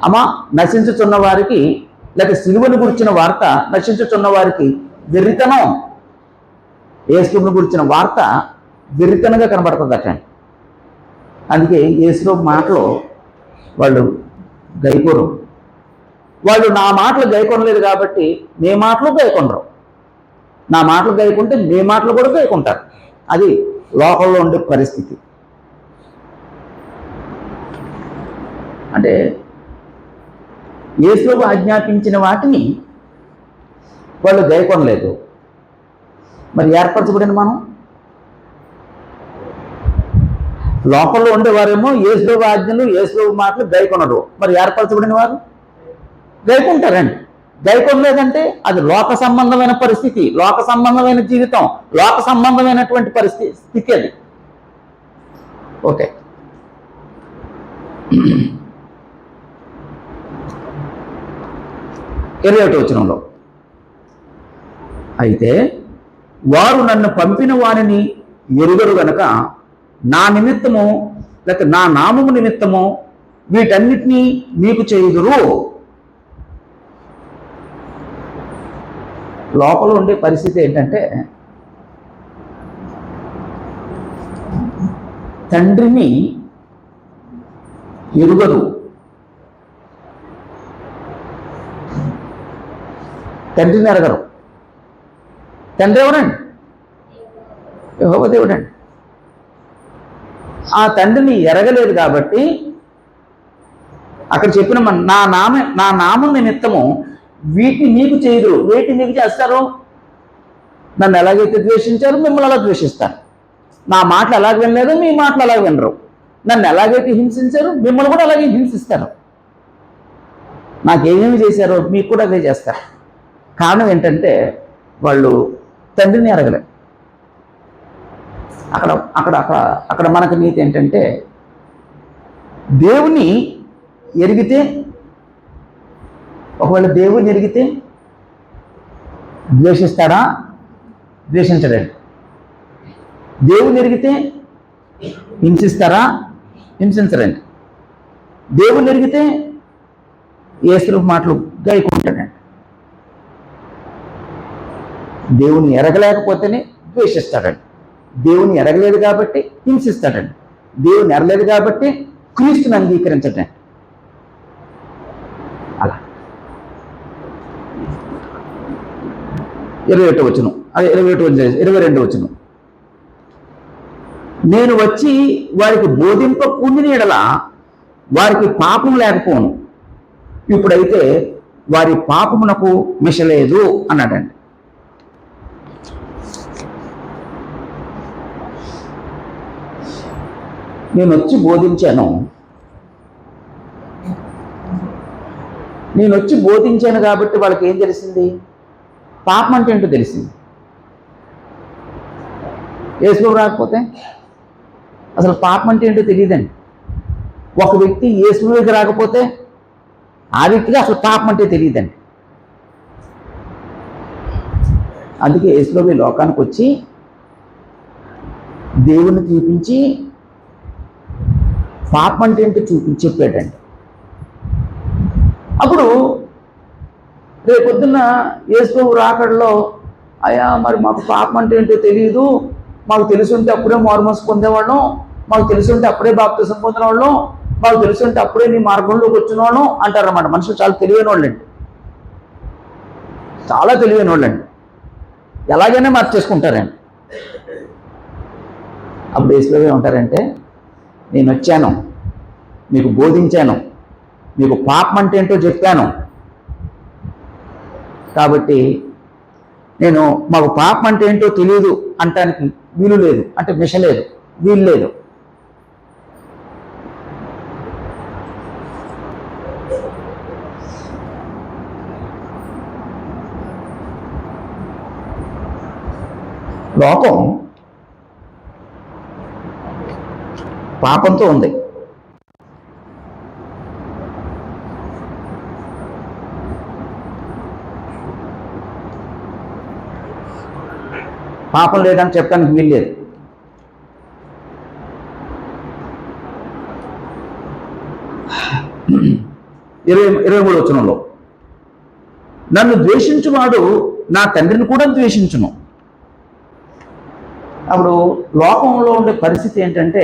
అమ్మా నశించుచున్న వారికి, లేక సిలువను గురించిన వార్త నశించుచున్న వారికి వెర్రితనం. యేసును గురించిన వార్త వెర్రితనంగా కనబడుతుంది అట్లా. అందుకే యేసు మాటలు వాళ్ళు గైకోరు. వాళ్ళు నా మాటలు గైకొనలేదు కాబట్టి నీ మాటలు గైకొనరు. నా మాటలు గైకుంటే నీ మాటలు కూడా గైకుంటారు. అది లోకంలో ఉండే పరిస్థితి. అంటే యేసు ఆజ్ఞాపించిన వాటిని వాళ్ళు గైకొనలేదు. మరి ఏర్పరచబడిన మనం లోపల ఉండేవారేమో యేసు ఆజ్ఞలు, యేసు మాటలు గైకొనరు. మరి ఏర్పరచబడిన వారు గైకుంటారండి. గైకొనలేదంటే అది లోక సంబంధమైన పరిస్థితి, లోక సంబంధమైన జీవితం, లోక సంబంధమైనటువంటి స్థితి అది. ఓకే, 21వ వచనంలో, అయితే వారు నన్ను పంపిన వారిని ఎరుగరు గనక నా నిమిత్తము లేక నా నామము నిమిత్తము వీటన్నిటినీ మీకు చేయుదురు. లోపల ఉండే పరిస్థితి ఏంటంటే తండ్రిని ఎరుగరు. తండ్రిని ఎరగరు. తండ్రి ఎవరండి? యెహోవా దేవుడండి. ఆ తండ్రిని ఎరగలేదు కాబట్టి అక్కడ చెప్పిన నా నామం నిమిత్తము వీటిని మీకు చేయదురు. వీటిని మీకు చేస్తారు. నన్ను ఎలాగైతే ద్వేషించారు మిమ్మల్ని అలా ద్వేషిస్తారు. నా మాటలు ఎలాగ వినలేదు మీ మాటలు అలాగ వినరు. నన్ను ఎలాగైతే హింసించారు మిమ్మల్ని కూడా అలాగే హింసిస్తారు. నాకేమేమి చేశారో మీకు కూడా అదే చేస్తారు. కారణం ఏంటంటే వాళ్ళు తండ్రిని ఎరగలేదు. అక్కడ అక్కడ అక్కడ అక్కడ మనకు నీతి ఏంటంటే దేవుని ఎరిగితే, ఒకవేళ దేవుని ఎరిగితే ద్వేషిస్తాడా? ద్వేషించడండి. దేవుని ఎరిగితే హింసిస్తారా? హింసించరండి. దేవుని ఎరిగితే యేసు మాటలు గైకుంటాడండి. దేవుని ఎరగలేకపోతేనే ద్వేషిస్తాడండి. దేవుని ఎరగలేదు కాబట్టి హింసిస్తాడండి. దేవుని ఎరగలేదు కాబట్టి క్రీస్తుని అంగీకరించడండి. అలా 21వ వచనం, అదే 22వ వచనం, నేను వచ్చి వారికి బోధింపకుండిన యెడల వారికి పాపం లేకపోను, ఇప్పుడైతే వారి పాపమునకు మిషలేదు అన్నాడండి. నేను వచ్చి బోధించాను కాబట్టి వాళ్ళకి ఏం తెలిసింది? పాపం అంటే ఏంటో తెలిసింది. యేసు రాకపోతే అసలు పాపం అంటే ఏంటో తెలియదండి. ఒక వ్యక్తి యేసులోకి రాకపోతే ఆ వ్యక్తికి అసలు పాపం అంటే తెలియదండి. అందుకే యేసు లోకానికి వచ్చి దేవుని చూపించి పాపం అంటే ఏంటో చూపించి చెప్పాడండి. అప్పుడు రేపొద్దున్న యేసు రాకడలో అయ్యా మరి మాకు పాపం అంటే ఏంటో తెలియదు, మాకు తెలుసుంటే అప్పుడే మారుమనసు పొందేవాళ్ళం, మాకు తెలుసుంటే అప్పుడే బాప్తిసం పొందిన వాళ్ళం, మాకు తెలుసుంటే అప్పుడే నీ మార్గంలోకి వచ్చిన వాళ్ళం అంటారన్నమాట. మనుషులు చాలా తెలివైన వాళ్ళండి, చాలా తెలివైన వాళ్ళండి. ఎలాగైనా మార్చేసుకుంటారండి. అప్పుడు యేసు ఏమంటారంటే, నేను వచ్చాను, మీకు బోధించాను, మీకు పాపం అంటే ఏంటో చెప్పాను, కాబట్టి నేను మాకు పాపం అంటే ఏంటో తెలియదు అంటానికి వీలు లేదు, అంటే మిషలేదు, వీలు లేదు. లోకం పాపంతో ఉంది. పాపం లేదని చెప్పడానికి వీల్లేదు. ఇరవై 23 నన్ను ద్వేషించువాడు నా తండ్రిని కూడా ద్వేషించును. అప్పుడు లోకంలో ఉండే పరిస్థితి ఏంటంటే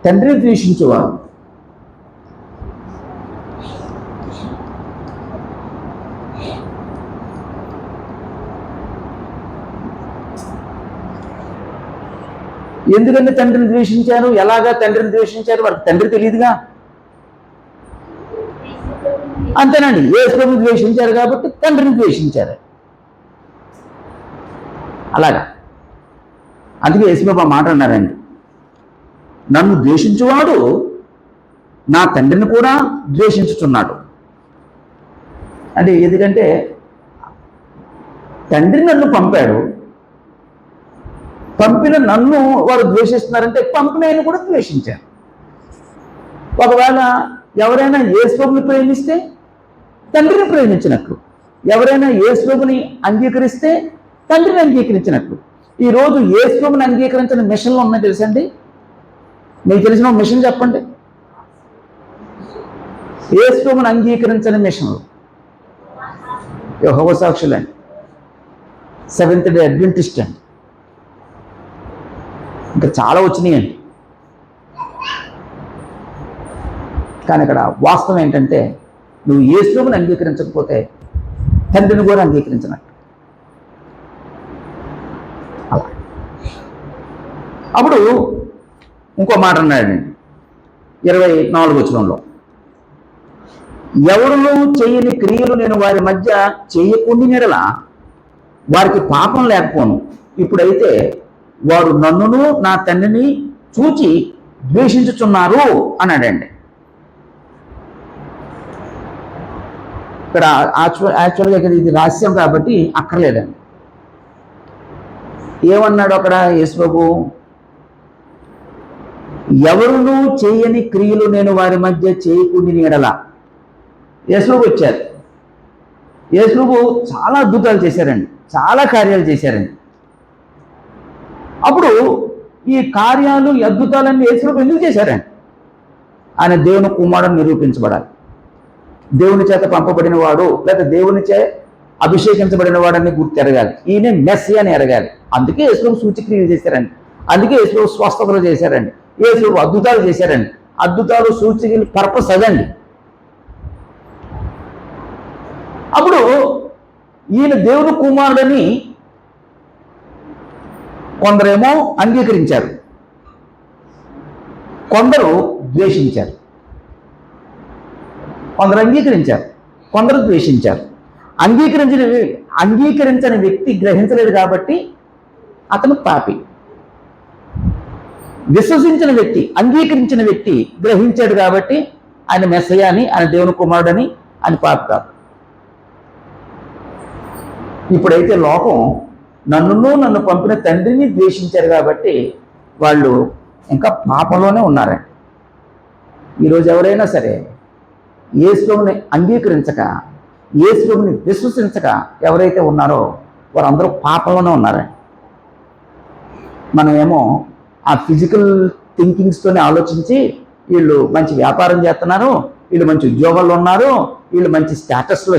తండ్రిని ద్వేషించేవాడు ఎందుకంటే తండ్రిని ద్వేషించారు, ఎలాగా తండ్రిని ద్వేషించారు, వారికి తండ్రి తెలియదుగా. అంతేనండి, యేసుని ద్వేషించారు కాబట్టి తండ్రిని ద్వేషించారు. అలాగా అందుకే యేసుబాబు మాట అన్నారండి, నన్ను ద్వేషించువాడు నా తండ్రిని కూడా ద్వేషించుచున్నాడు. అంటే ఎందుకంటే తండ్రి నన్ను పంపాడు, పంపిన నన్ను వారు ద్వేషిస్తున్నారంటే పంపిన ఆయన కూడా ద్వేషించారు. ఒకవేళ ఎవరైనా యేసుని ప్రేమిస్తే తండ్రిని ప్రేమించినట్లు, ఎవరైనా యేసుని అంగీకరిస్తే తండ్రిని అంగీకరించినట్లు. ఈరోజు యేసుని అంగీకరించిన మిషన్లు ఉన్నాయి తెలుసండి. మీకు తెలిసిన మిషన్ చెప్పండి. యేసుని అంగీకరించిన మిషన్లు యెహోవా సాక్షులు అండి, సెవెంత్ డే అడ్వెంటిస్ట్ అండి, ఇంకా చాలా వచ్చినాయండి. కానీ ఇక్కడ వాస్తవం ఏంటంటే నువ్వు యేసుని అంగీకరించకపోతే తండ్రిని కూడా అంగీకరించినట్టు. అలా అప్పుడు ఇంకో మాట అన్నాడండి 24 వచనంలో, ఎవరును చేయని క్రియలు నేను వారి మధ్య చేయకుండి నెడల వారికి పాపం లేకపోను. ఇప్పుడైతే వారు నన్నును నా తండ్రిని చూచి ద్వేషించుచున్నారు అన్నాడండి. ఇక్కడ యాక్చువల్గా ఇక్కడ ఇది రహస్యం కాబట్టి అక్కర్లేదండి. ఏమన్నాడు అక్కడ యేసుబాబు? ఎవరును చేయని క్రియలు నేను వారి మధ్య చేయకుండి ఎడల. యేసుబాబు వచ్చారు, యేసుబాబు చాలా అద్భుతాలు చేశారండి, చాలా కార్యాలు చేశారండి. అప్పుడు ఈ కార్యాలు ఈ అద్భుతాలన్నీ యేసుబాబు ఎందుకు చేశారండి? ఆయన దేవుని కుమారుడు నిరూపించబడాలి, దేవుని చేత పంపబడిన వాడు లేదా దేవుని చే అభిషేకించబడిన వాడని గుర్తెరగాలి, ఈయన మెస్సీ అని ఎరగాలి. అందుకే యేసుబాబు సూచక్రియలు చేశారండి, అందుకే యేసుబాబు స్వస్థతలు చేశారండి, యేసుబాబు అద్భుతాలు చేశారండి. అద్భుతాలు సూచక్రియలు పర్పస్ అదండి. అప్పుడు ఈయన దేవుని కుమారుడని కొందరేమో అంగీకరించారు, కొందరు ద్వేషించారు. కొందరు అంగీకరించారు, కొందరు ద్వేషించారు. అంగీకరించని వ్యక్తి గ్రహించలేదు కాబట్టి అతను పాపి. విశ్వసించిన వ్యక్తి, అంగీకరించిన వ్యక్తి గ్రహించాడు కాబట్టి ఆయన మెస్సయ్య అని, ఆయన దేవుని కుమారుడని ఆయన పాపి కాదు. ఇప్పుడైతే లోకం నన్ను పంపిన తండ్రిని ద్వేషించారు కాబట్టి వాళ్ళు ఇంకా పాపంలోనే ఉన్నారండి. ఈరోజు ఎవరైనా సరే యేసుని అంగీకరించక, యేసుని విశ్వసించక ఎవరైతే ఉన్నారో వారందరూ పాపంలోనే ఉన్నారండి. మనమేమో ఆ ఫిజికల్ థింకింగ్స్తోనే ఆలోచించి వీళ్ళు మంచి వ్యాపారం చేస్తున్నారు, వీళ్ళు మంచి ఉద్యోగాల్లో ఉన్నారు, వీళ్ళు మంచి స్టేటస్లో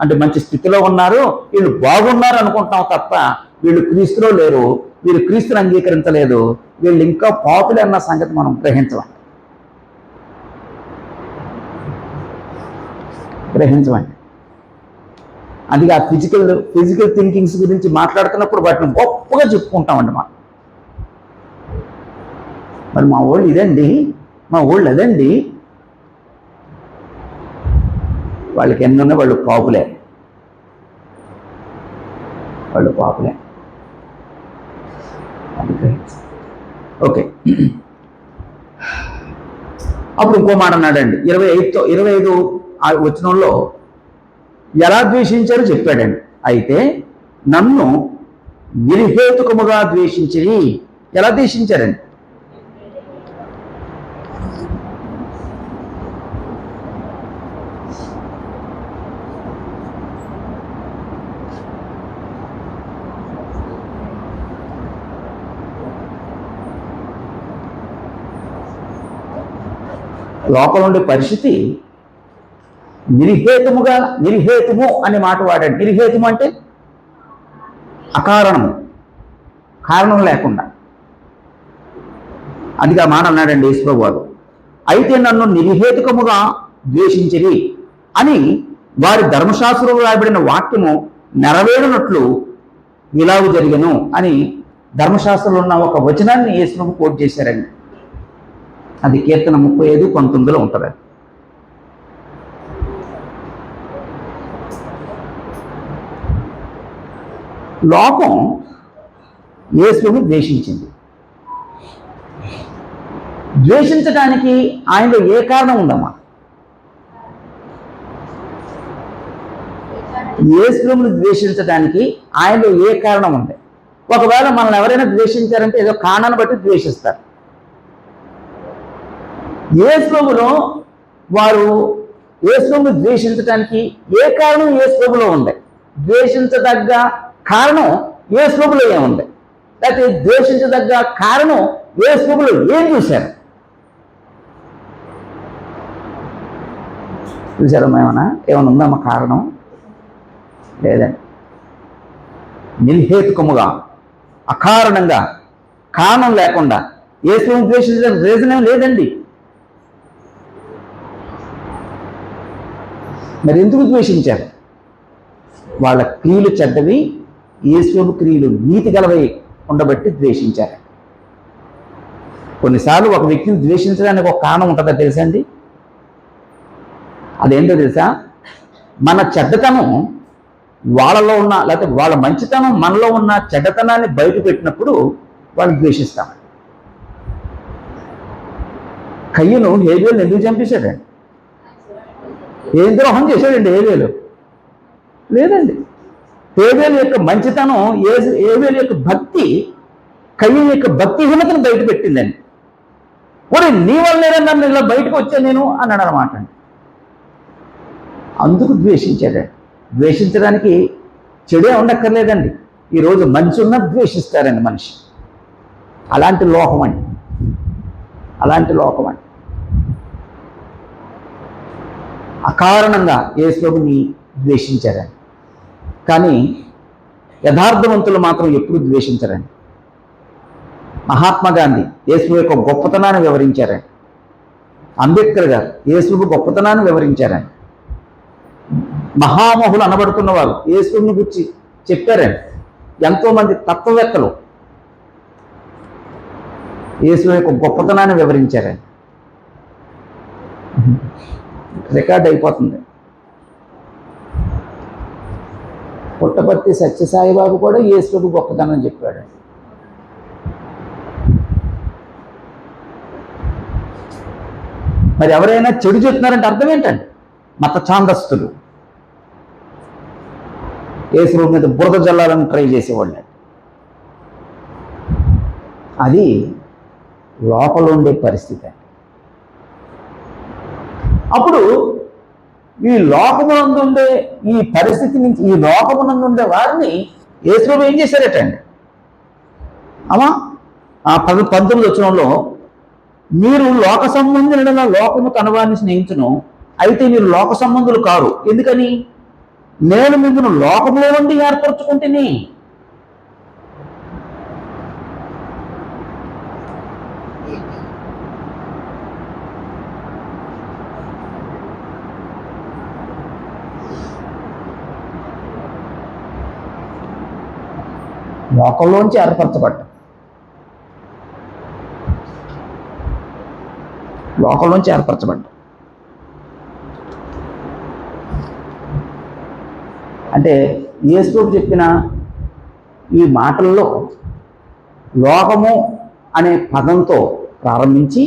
అంటే మంచి స్థితిలో ఉన్నారు, వీళ్ళు బాగున్నారు అనుకుంటాం తప్ప వీళ్ళు క్రీస్తులో లేరు, వీళ్ళు క్రీస్తుని అంగీకరించలేదు, వీళ్ళు ఇంకా పాపులర్ అన్న సంగతి మనం గ్రహించమండి. అందుకే ఆ ఫిజికల్ థింకింగ్స్ గురించి మాట్లాడుతున్నప్పుడు వాటిని గొప్పగా చెప్పుకుంటామండి మనం. మరి మా వాళ్ళు ఇదండి, మా వాళ్ళు అదండి, వాళ్ళకి ఎన్నున్నా వాళ్ళు పాపులే. ఓకే. అప్పుడు ఇంకో మాట అన్నాడండి 25 వచనంలో ఎలా ద్వేషించారో చెప్పాడండి. అయితే నన్ను నిర్హేతుకముగా ద్వేషించి, ఎలా ద్వేషించారండి? లోపల ఉండే పరిస్థితి నిర్హేతుము అనే మాట వాడాడు. నిర్హేతుము అంటే అకారణము, కారణం లేకుండా. అందుకే ఆ మాట అన్నాడండి యేసుప్రభు వారు. అయితే నన్ను నిర్హేతుకముగా ద్వేషించిరి అని వారి ధర్మశాస్త్రంలో రాయబడిన వాక్యము నెరవేరినట్లు ఇలాగు జరిగను అని ధర్మశాస్త్రంలో ఉన్న ఒక వచనాన్ని యేసుప్రభు కోట్ చేశారండి. అది కీర్తన 35:19 ఉంటుంది. లోకం యేసుని ద్వేషించింది. ద్వేషించడానికి ఆయనలో ఏ కారణం ఉందమ్మా? యేసుని ద్వేషించడానికి ఆయనలో ఏ కారణం ఉంది? ఒకవేళ మనల్ని ఎవరైనా ద్వేషించారంటే ఏదో కారణాన్ని బట్టి ద్వేషిస్తారు. యేసులో వారు యేసుని ద్వేషించడానికి ఏ కారణం యేసులో ఉంది? ద్వేషించదగ్గ కారణం యేసులో ఏముంది? లేకపోతే ద్వేషించదగ్గ కారణం యేసులో ఏం చూశారు? చూసారా? ఏమన్నా ఉందమ్మా కారణం? లేదండి. నిర్హేతుకముగా, అకారణంగా, కారణం లేకుండా యేసుని ద్వేషించడానికి రీజన్ ఏం లేదండి. మరి ఎందుకు ద్వేషించారు? వాళ్ళ క్రియలు చెడ్డవి, యేసు క్రియలు నీతి గలవై ఉండబట్టి ద్వేషించారు. కొన్నిసార్లు ఒక వ్యక్తిని ద్వేషించడానికి ఒక కారణం ఉంటుందా తెలుసా అండి? అదేంటో తెలుసా? మన చెడ్డతనం వాళ్ళలో ఉన్న, లేకపోతే వాళ్ళ మంచితనం మనలో ఉన్న చెడ్డతనాన్ని బయట పెట్టినప్పుడు వాళ్ళు ద్వేషిస్తాం. కయ్యను హేబేలుని ఎందుకు చంపేశాడండి? ఏం ద్రోహం చేశాడండి హేబేలు? లేదండి. హేబేలు యొక్క మంచితనం, హేబేలు యొక్క భక్తి కయ్యను యొక్క భక్తిహీనతను బయట పెట్టిందండి. ఒరే నీ వల్లనే నన్ను ఇలా బయటకు వచ్చా నేను అన్నాడు అనమాట. అందుకు ద్వేషించాడండి. ద్వేషించడానికి చెడే ఉండక్కర్లేదండి. ఈరోజు మంచి ఉన్న ద్వేషిస్తారండి మనిషి. అలాంటి లోకం అండి, అలాంటి లోకం అండి. అకారణంగా యేసుని ద్వేషించారండి. కానీ యథార్థవంతులు మాత్రం ఎప్పుడు ద్వేషించరండి. మహాత్మా గాంధీ యేసు యొక్క గొప్పతనాన్ని వివరించారండి. అంబేద్కర్ గారు యేసు గొప్పతనాన్ని వివరించారండి. మహామహులు అనబడుతున్నవారు యేసుని గురించి చెప్పారండి. ఎంతోమంది తత్వవేత్తలు యేసు యొక్క గొప్పతనాన్ని వివరించారండి. రికార్డ్ అయిపోతుంది. పుట్టపర్తి సత్యసాయిబాబు కూడా యేసుకు గొప్పతనం చెప్పాడు. మరి ఎవరైనా చెడు చెప్తున్నారంటే అర్థం ఏంటండి? మత ఛాందస్తులు యేసు మీద బురద జల్లాలని ట్రై చేసేవాళ్ళు. అది లోపల ఉండే పరిస్థితి. అప్పుడు ఈ లోకమునందుండే ఈ పరిస్థితి నుంచి, ఈ లోకమునందుండే వారిని యేసు ఏం చేశారటండి? అమ్మా 19 వచనంలో, మీరు లోక సంబంధులైన లోకము తనవారిని స్నేహించును, అయితే మీరు లోక సంబంధులు కారు. ఎందుకని? నేను మిమ్మల్ని లోకంలో నుండి ఏర్పరచుకుంటేనే. లోకంలోంచి ఏర్పరచబడ్డా, లోకంలోంచి ఏర్పరచబడ్డా అంటే యేసు చెప్పిన ఈ మాటల్లో లోకము అనే పదంతో ప్రారంభించి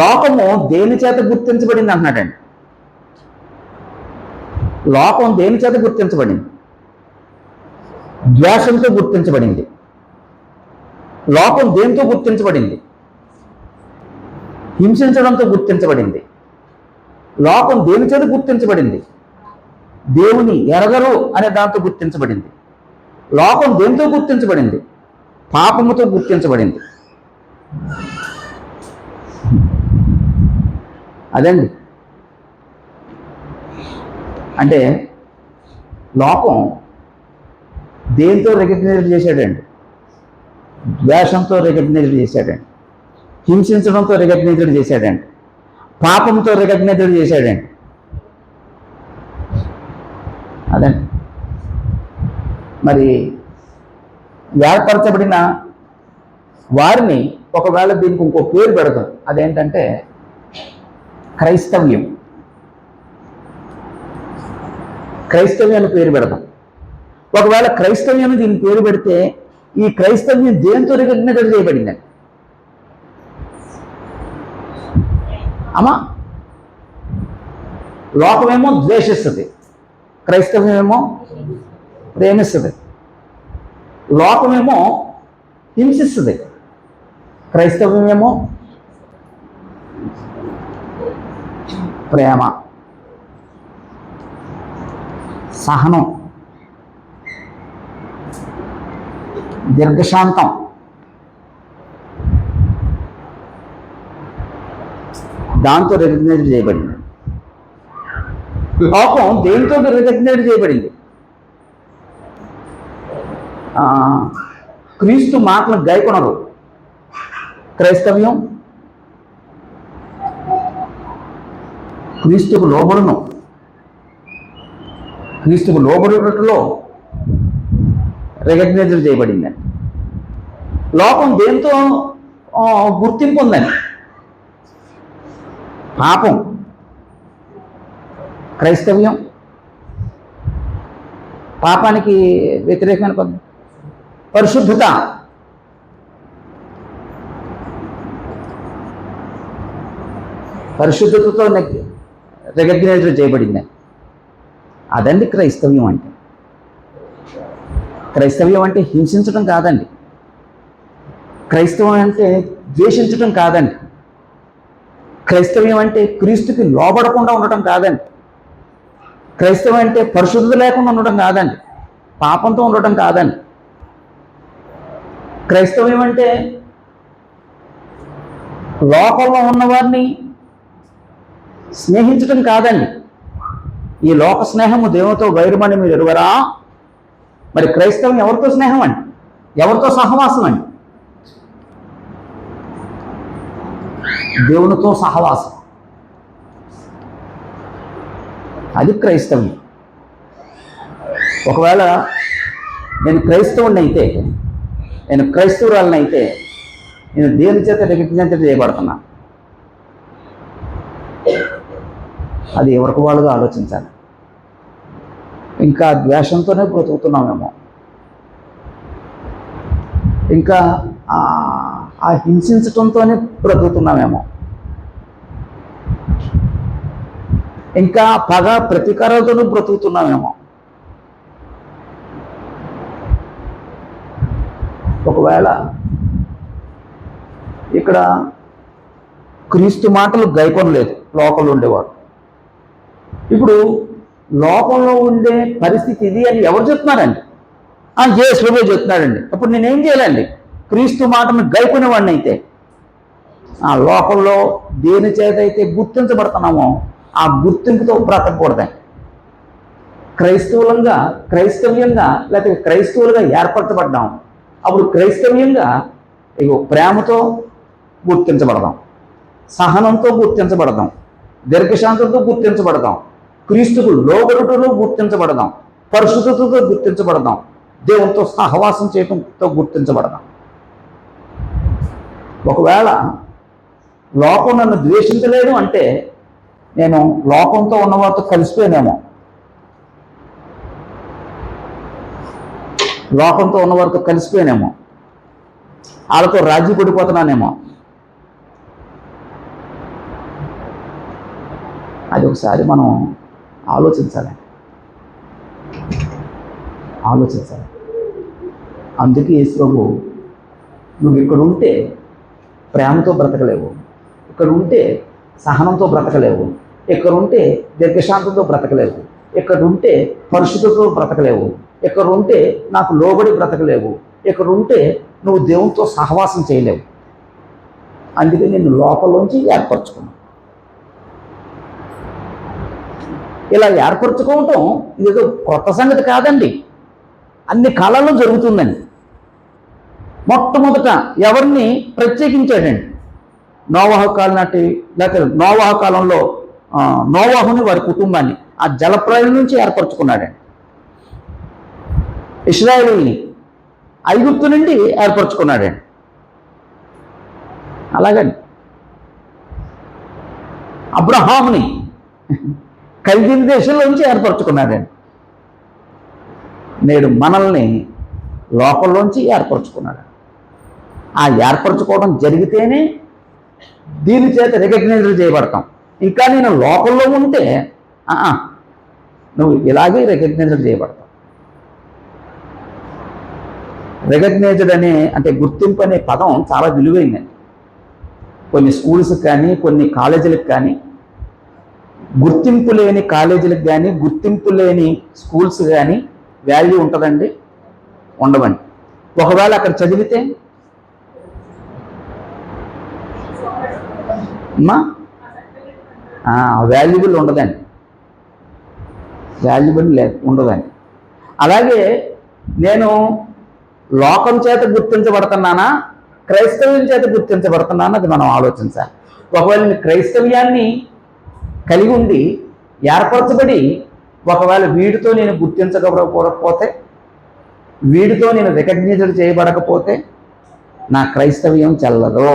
లోకము దేని చేత గుర్తించబడింది అంటున్నాడండి. లోకం దేని చేత గుర్తించబడింది? ద్వేషంతో గుర్తించబడింది. లోకం దేంతో గుర్తించబడింది? హింసించడంతో గుర్తించబడింది. లోకం దేని చేత గుర్తించబడింది? దేవుని ఎరగరు అనే దాంతో గుర్తించబడింది. లోకం దేంతో గుర్తించబడింది? పాపముతో గుర్తించబడింది. అదండి. అంటే లోకం దేంతో రికగ్నైజ్ చేశాడండి? ద్వేషంతో రికగ్నైజ్ చేశాడండి, హింసించడంతో రికగ్నైజ్ చేశాడండి, పాపంతో రికగ్నైజ్ చేశాడండి. అదండి. మరి ఏర్పరచబడిన వారిని ఒకవేళ దీనికి ఇంకో పేరు పెడతాం, అదేంటంటే క్రైస్తవ్యం. క్రైస్తవ్యాన్ని పేరు పెడతాం. ఒకవేళ క్రైస్తవ్యాన్ని దీని పేరు పెడితే ఈ క్రైస్తవ్యం దేంతో రికగ్నైజ్ చేయబడిందండి? అమ్మా, లోకమేమో ద్వేషిస్తుంది, క్రైస్తవ్యమేమో ప్రేమిస్తుంది. లోకమేమో హింసిస్తుంది, క్రైస్తవ్యమేమో ప్రేమ, సహనం, దీర్ఘశాంతం, దాంతో రికగ్నైజ్ చేయబడింది. లోకం దేంతో రికగ్నైజ్ చేయబడింది? క్రీస్తు మాటలు గైకొనరు. క్రైస్తవ్యం క్రీస్తుకు లోబడును. క్రీస్తుకు లోబడుటలో రికగ్నైజ్ చేయబడిందని. లోకం దేంతో గుర్తింపు ఉందని? పాపం. క్రైస్తవ్యం పాపానికి వ్యతిరేకమైన పదం. పరిశుద్ధత. పరిశుద్ధతతో రికగ్నైజ్ చేయబడింది. అదండి క్రైస్తవ్యం అంటే. క్రైస్తవ్యం అంటే హింసించడం కాదండి. క్రైస్తవం అంటే ద్వేషించడం కాదండి. క్రైస్తవ్యం అంటే క్రీస్తుకి లోబడకుండా ఉండటం కాదండి. క్రైస్తవం అంటే పరిశుద్ధత లేకుండా ఉండటం కాదండి, పాపంతో ఉండటం కాదండి. క్రైస్తవ్యం అంటే లోకంలో ఉన్నవారిని స్నేహించటం కాదండి. ఈ లోక స్నేహము దేవునితో వైరమని మీరు ఎరుగరా? మరి క్రైస్తవం ఎవరితో స్నేహం అండి? ఎవరితో సహవాసం అండి? దేవునితో సహవాసం. అది క్రైస్తవ్యం. ఒకవేళ నేను క్రైస్తవుని అయితే, నేను క్రైస్తవురాలని అయితే, నేను దేవుని చేత రికగ్నైజ్ చేయబడుతున్నా. అది ఎవరికి వాళ్ళుగా ఆలోచించాలి. ఇంకా ద్వేషంతోనే బ్రతుకుతున్నామేమో, ఇంకా ఆ హింసించటంతోనే బ్రతుకుతున్నామేమో, ఇంకా పగ ప్రతీకారాలతోనూ బ్రతుకుతున్నామేమో. ఒకవేళ ఇక్కడ క్రీస్తు మాటలు గైకొనలేదు లోకంలో ఉండేవాడు. ఇప్పుడు లోకంలో ఉండే పరిస్థితి ఇది అని ఎవరు చెప్తున్నారండి? యేసువే చెప్తున్నాడండి. అప్పుడు నేనేం చేయాలండి? క్రీస్తు మాటను గైకొనేవాడిని అయితే, ఆ లోకంలో దేని చేత అయితే గుర్తించబడుతున్నామో ఆ గుర్తింపుతో బ్రతకూడదండి. క్రైస్తవ్యంగా లేకపోతే క్రైస్తవులుగా ఏర్పరచబడ్డాం. అప్పుడు క్రైస్తవ్యంగా ప్రేమతో గుర్తించబడదాం, సహనంతో గుర్తించబడదాం, దీర్ఘశాంతంతో గుర్తించబడదాం, క్రీస్తుకు లోబడుటలో గుర్తించబడదాం, పరిశుద్ధతతో గుర్తించబడదాం, దేవునితో సహవాసం చేయడంతో గుర్తించబడదాం. ఒకవేళ లోకం నన్ను ద్వేషించలేదు అంటే నేను లోకంతో ఉన్నవారితో కలిసిపోయానేమో, లోకంతో ఉన్నవారితో కలిసిపోయానేమో, వాళ్ళతో రాజీ పడిపోతున్నానేమో. అది ఒకసారి మనం ఆలోచించాలి. అందుకే యేసు ప్రభు, నువ్వు ఇక్కడ ఉంటే ప్రేమతో బ్రతకలేవు, ఇక్కడ ఉంటే సహనంతో బ్రతకలేవు, ఇక్కడ ఉంటే దీర్ఘశాంతంతో బ్రతకలేవు, ఇక్కడ ఉంటే పరిశుద్ధతో బ్రతకలేవు, ఇక్కడ ఉంటే నాకు లోబడి బ్రతకలేవు, ఇక్కడ ఉంటే నువ్వు దేవునితో సహవాసం చేయలేవు. అందుకే నేను లోపల నుంచి ఏర్పరచుకున్నాను. ఇలా ఏర్పరచుకోవటం ఇదేదో కొత్త సంగతి కాదండి, అన్ని కాలాల్లో జరుగుతుందండి. మొట్టమొదట ఎవరిని ప్రత్యేకించాడండి? నోవాహు కాలం నాటి, లేకపోతే నోవాహు కాలంలో నోవాహుని వారి కుటుంబాన్ని ఆ జలప్రళయం నుంచి ఏర్పరచుకున్నాడండి. ఇశ్రాయేలుని ఐగుప్తు నుండి ఏర్పరచుకున్నాడండి. అలాగండి అబ్రహాముని కల్దీయ దేశంలోంచి ఏర్పరచుకున్నాడండి. నేడు మనల్ని లోకంలోంచి ఏర్పరచుకున్నాడు. ఆ ఏర్పరచుకోవడం జరిగితేనే దీని చేత రికగ్నైజ్ చేయబడతాం. ఇంకా నేను లోకంలో ఉంటే నువ్వు ఇలాగే రికగ్నైజ్ చేయబడతావు. రికగ్నైజ్డ్ అంటే గుర్తింపు అనే పదం చాలా విలువైందండి. కొన్ని స్కూల్స్కి కానీ కొన్ని కాలేజీలకు కానీ, గుర్తింపు లేని కాలేజీలకు కానీ గుర్తింపు లేని స్కూల్స్ కానీ వాల్యూ ఉంటుందండి? ఉండవండి. ఒకవేళ అక్కడ చదివితే అమ్మా వాల్యుబుల్ ఉండదండి, వాల్యుబుల్ ఉండదండి. అలాగే నేను లోకం చేత గుర్తించబడుతున్నానా, క్రైస్తవ్యం చేత గుర్తించబడుతున్నానా, అది మనం ఆలోచించాలి. ఒకవేళ నేను క్రైస్తవ్యాన్ని కలిగి ఉండి ఏర్పరచబడి ఒకవేళ వీడితో నేను గుర్తించకపోతే, వీడితో నేను రికగ్నైజ్డ్ చేయబడకపోతే నా క్రైస్తవ్యం చెల్లదు,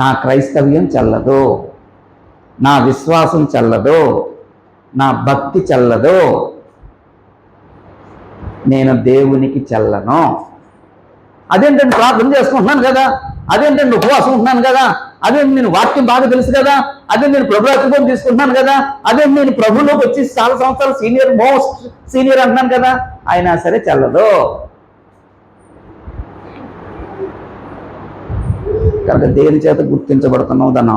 నా క్రైస్తవ్యం చెల్లదు, నా విశ్వాసం చెల్లదు, నా భక్తి చెల్లదు, నేను దేవునికి చెల్లను. అదేంటంటే ప్రార్థన చేసుకుంటున్నాను కదా, అదేంటంటే ఉపవాసం ఉంటున్నాను కదా, అదే నేను వాక్యం బాగా తెలుసు కదా, అదే నేను ప్రభు రక్షణ తీసుకుంటున్నాను కదా, అదే నేను ప్రభులోకి వచ్చి చాలా సంవత్సరాలు మోస్ట్ సీనియర్ అంటున్నాను కదా, అయినా సరే చెల్లదు. కనుక దేని చేత గుర్తించబడుతున్నావు దాన్ని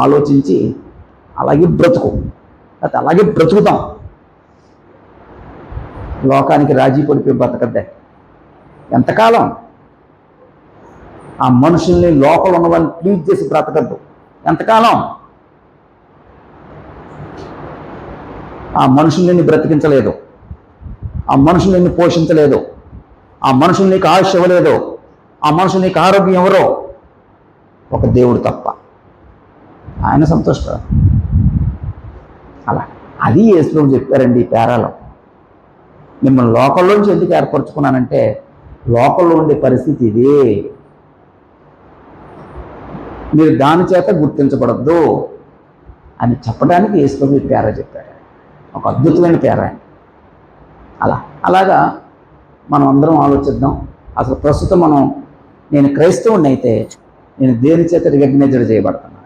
ఆలోచించి అలాగే బ్రతుకు, అది అలాగే బ్రతుకుతాం. లోకానికి రాజీ పడిపోయి బ్రతకద్దే. ఎంతకాలం ఆ మనుషుల్ని లోపల ఉన్న వాళ్ళని ప్లీజ్ చేసి బ్రతకద్దు. ఎంతకాలం ఆ మనుషుల్ని బ్రతికించలేదు, ఆ మనుషుల్ని పోషించలేదు, ఆ మనుషులు నీకు ఆయుష్ ఇవ్వలేదు, ఆ మనుషులు నీకు ఆరోగ్యం ఎవరో ఒక దేవుడు తప్ప. ఆయన సంతోషం. అలా అది యేసు చెప్పారండి ఈ పేరాలో. మిమ్మల్ని లోకంలోంచి ఎందుకు ఏర్పరచుకున్నానంటే లోకంలో ఉండే పరిస్థితి ఇదే, మీరు దాని చేత గుర్తించబడద్దు అని చెప్పడానికి యేసు ఈ పేర చెప్పారు. ఒక అద్భుతమైన పేర. అలాగా మనం అందరం ఆలోచిద్దాం. అసలు ప్రస్తుతం నేను క్రైస్తవుని అయితే నేను దేని చేత రికగ్నైజ్డ్ చేయబడతాను.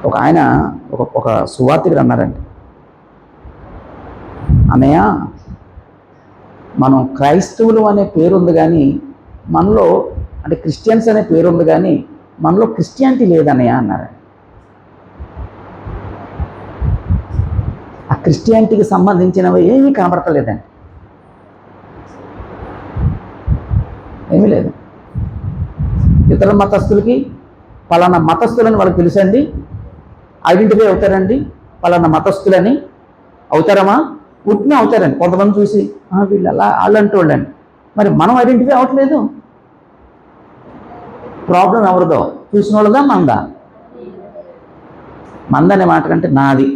ఒక ఆయన ఒక సువార్తికుడు అన్నారండి, అన్నయ్య మనం క్రైస్తవులు అనే పేరు ఉంది కానీ మనలో, అంటే క్రిస్టియన్స్ అనే పేరు ఉంది కానీ మనలో క్రిస్టియానిటీ లేదన్నయ్య అన్నారు. ఆ క్రిస్టియానిటీకి సంబంధించినవి ఏమీ కనబడతలేదండి, ఏమీ లేదు. ఇతర మతస్థులకి పలానా మతస్థులని వాళ్ళకి తెలుసండి, ఐడెంటిఫై అవుతారండి, పలానా మతస్థులని అవుతారమ్మా, పుట్టిన అవుతారండి. కొంతమంది చూసి వీళ్ళు అలా వాళ్ళంటూ వాళ్ళండి. మరి మనం ఐడెంటిఫై అవ్వట్లేదు. ప్రాబ్లం ఎవరిదో? చూసిన వాళ్ళదా మందా? మందనే మాట కంటే నాది,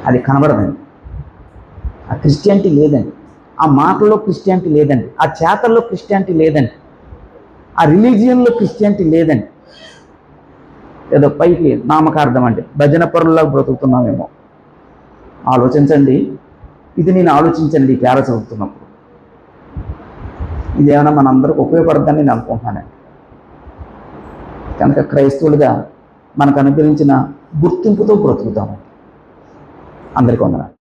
అది కనబడదండి. ఆ క్రిస్టియానిటీ లేదండి, ఆ మాటల్లో క్రిస్టియానిటీ లేదండి, ఆ చేతల్లో క్రిస్టియానిటీ లేదండి, ఆ రిలీజియన్లో క్రిస్టియానిటీ లేదండి. ఏదో పైకి నామకార్థం అంటే భజన పరుల్లాగా బ్రతుకుతున్నామేమో. ఆలోచించండి, ఇది నేను ఆలోచించండి ఈ పేర చదువుతున్నప్పుడు. ఇదేమైనా మనందరికి ఉపయోగపడద్దని నేను అనుకుంటున్నానండి. కనుక క్రైస్తవులుగా మనకు అనుగ్రహించిన గుర్తింపుతో బ్రతుకుతాము. అందరికీ వందనాలు.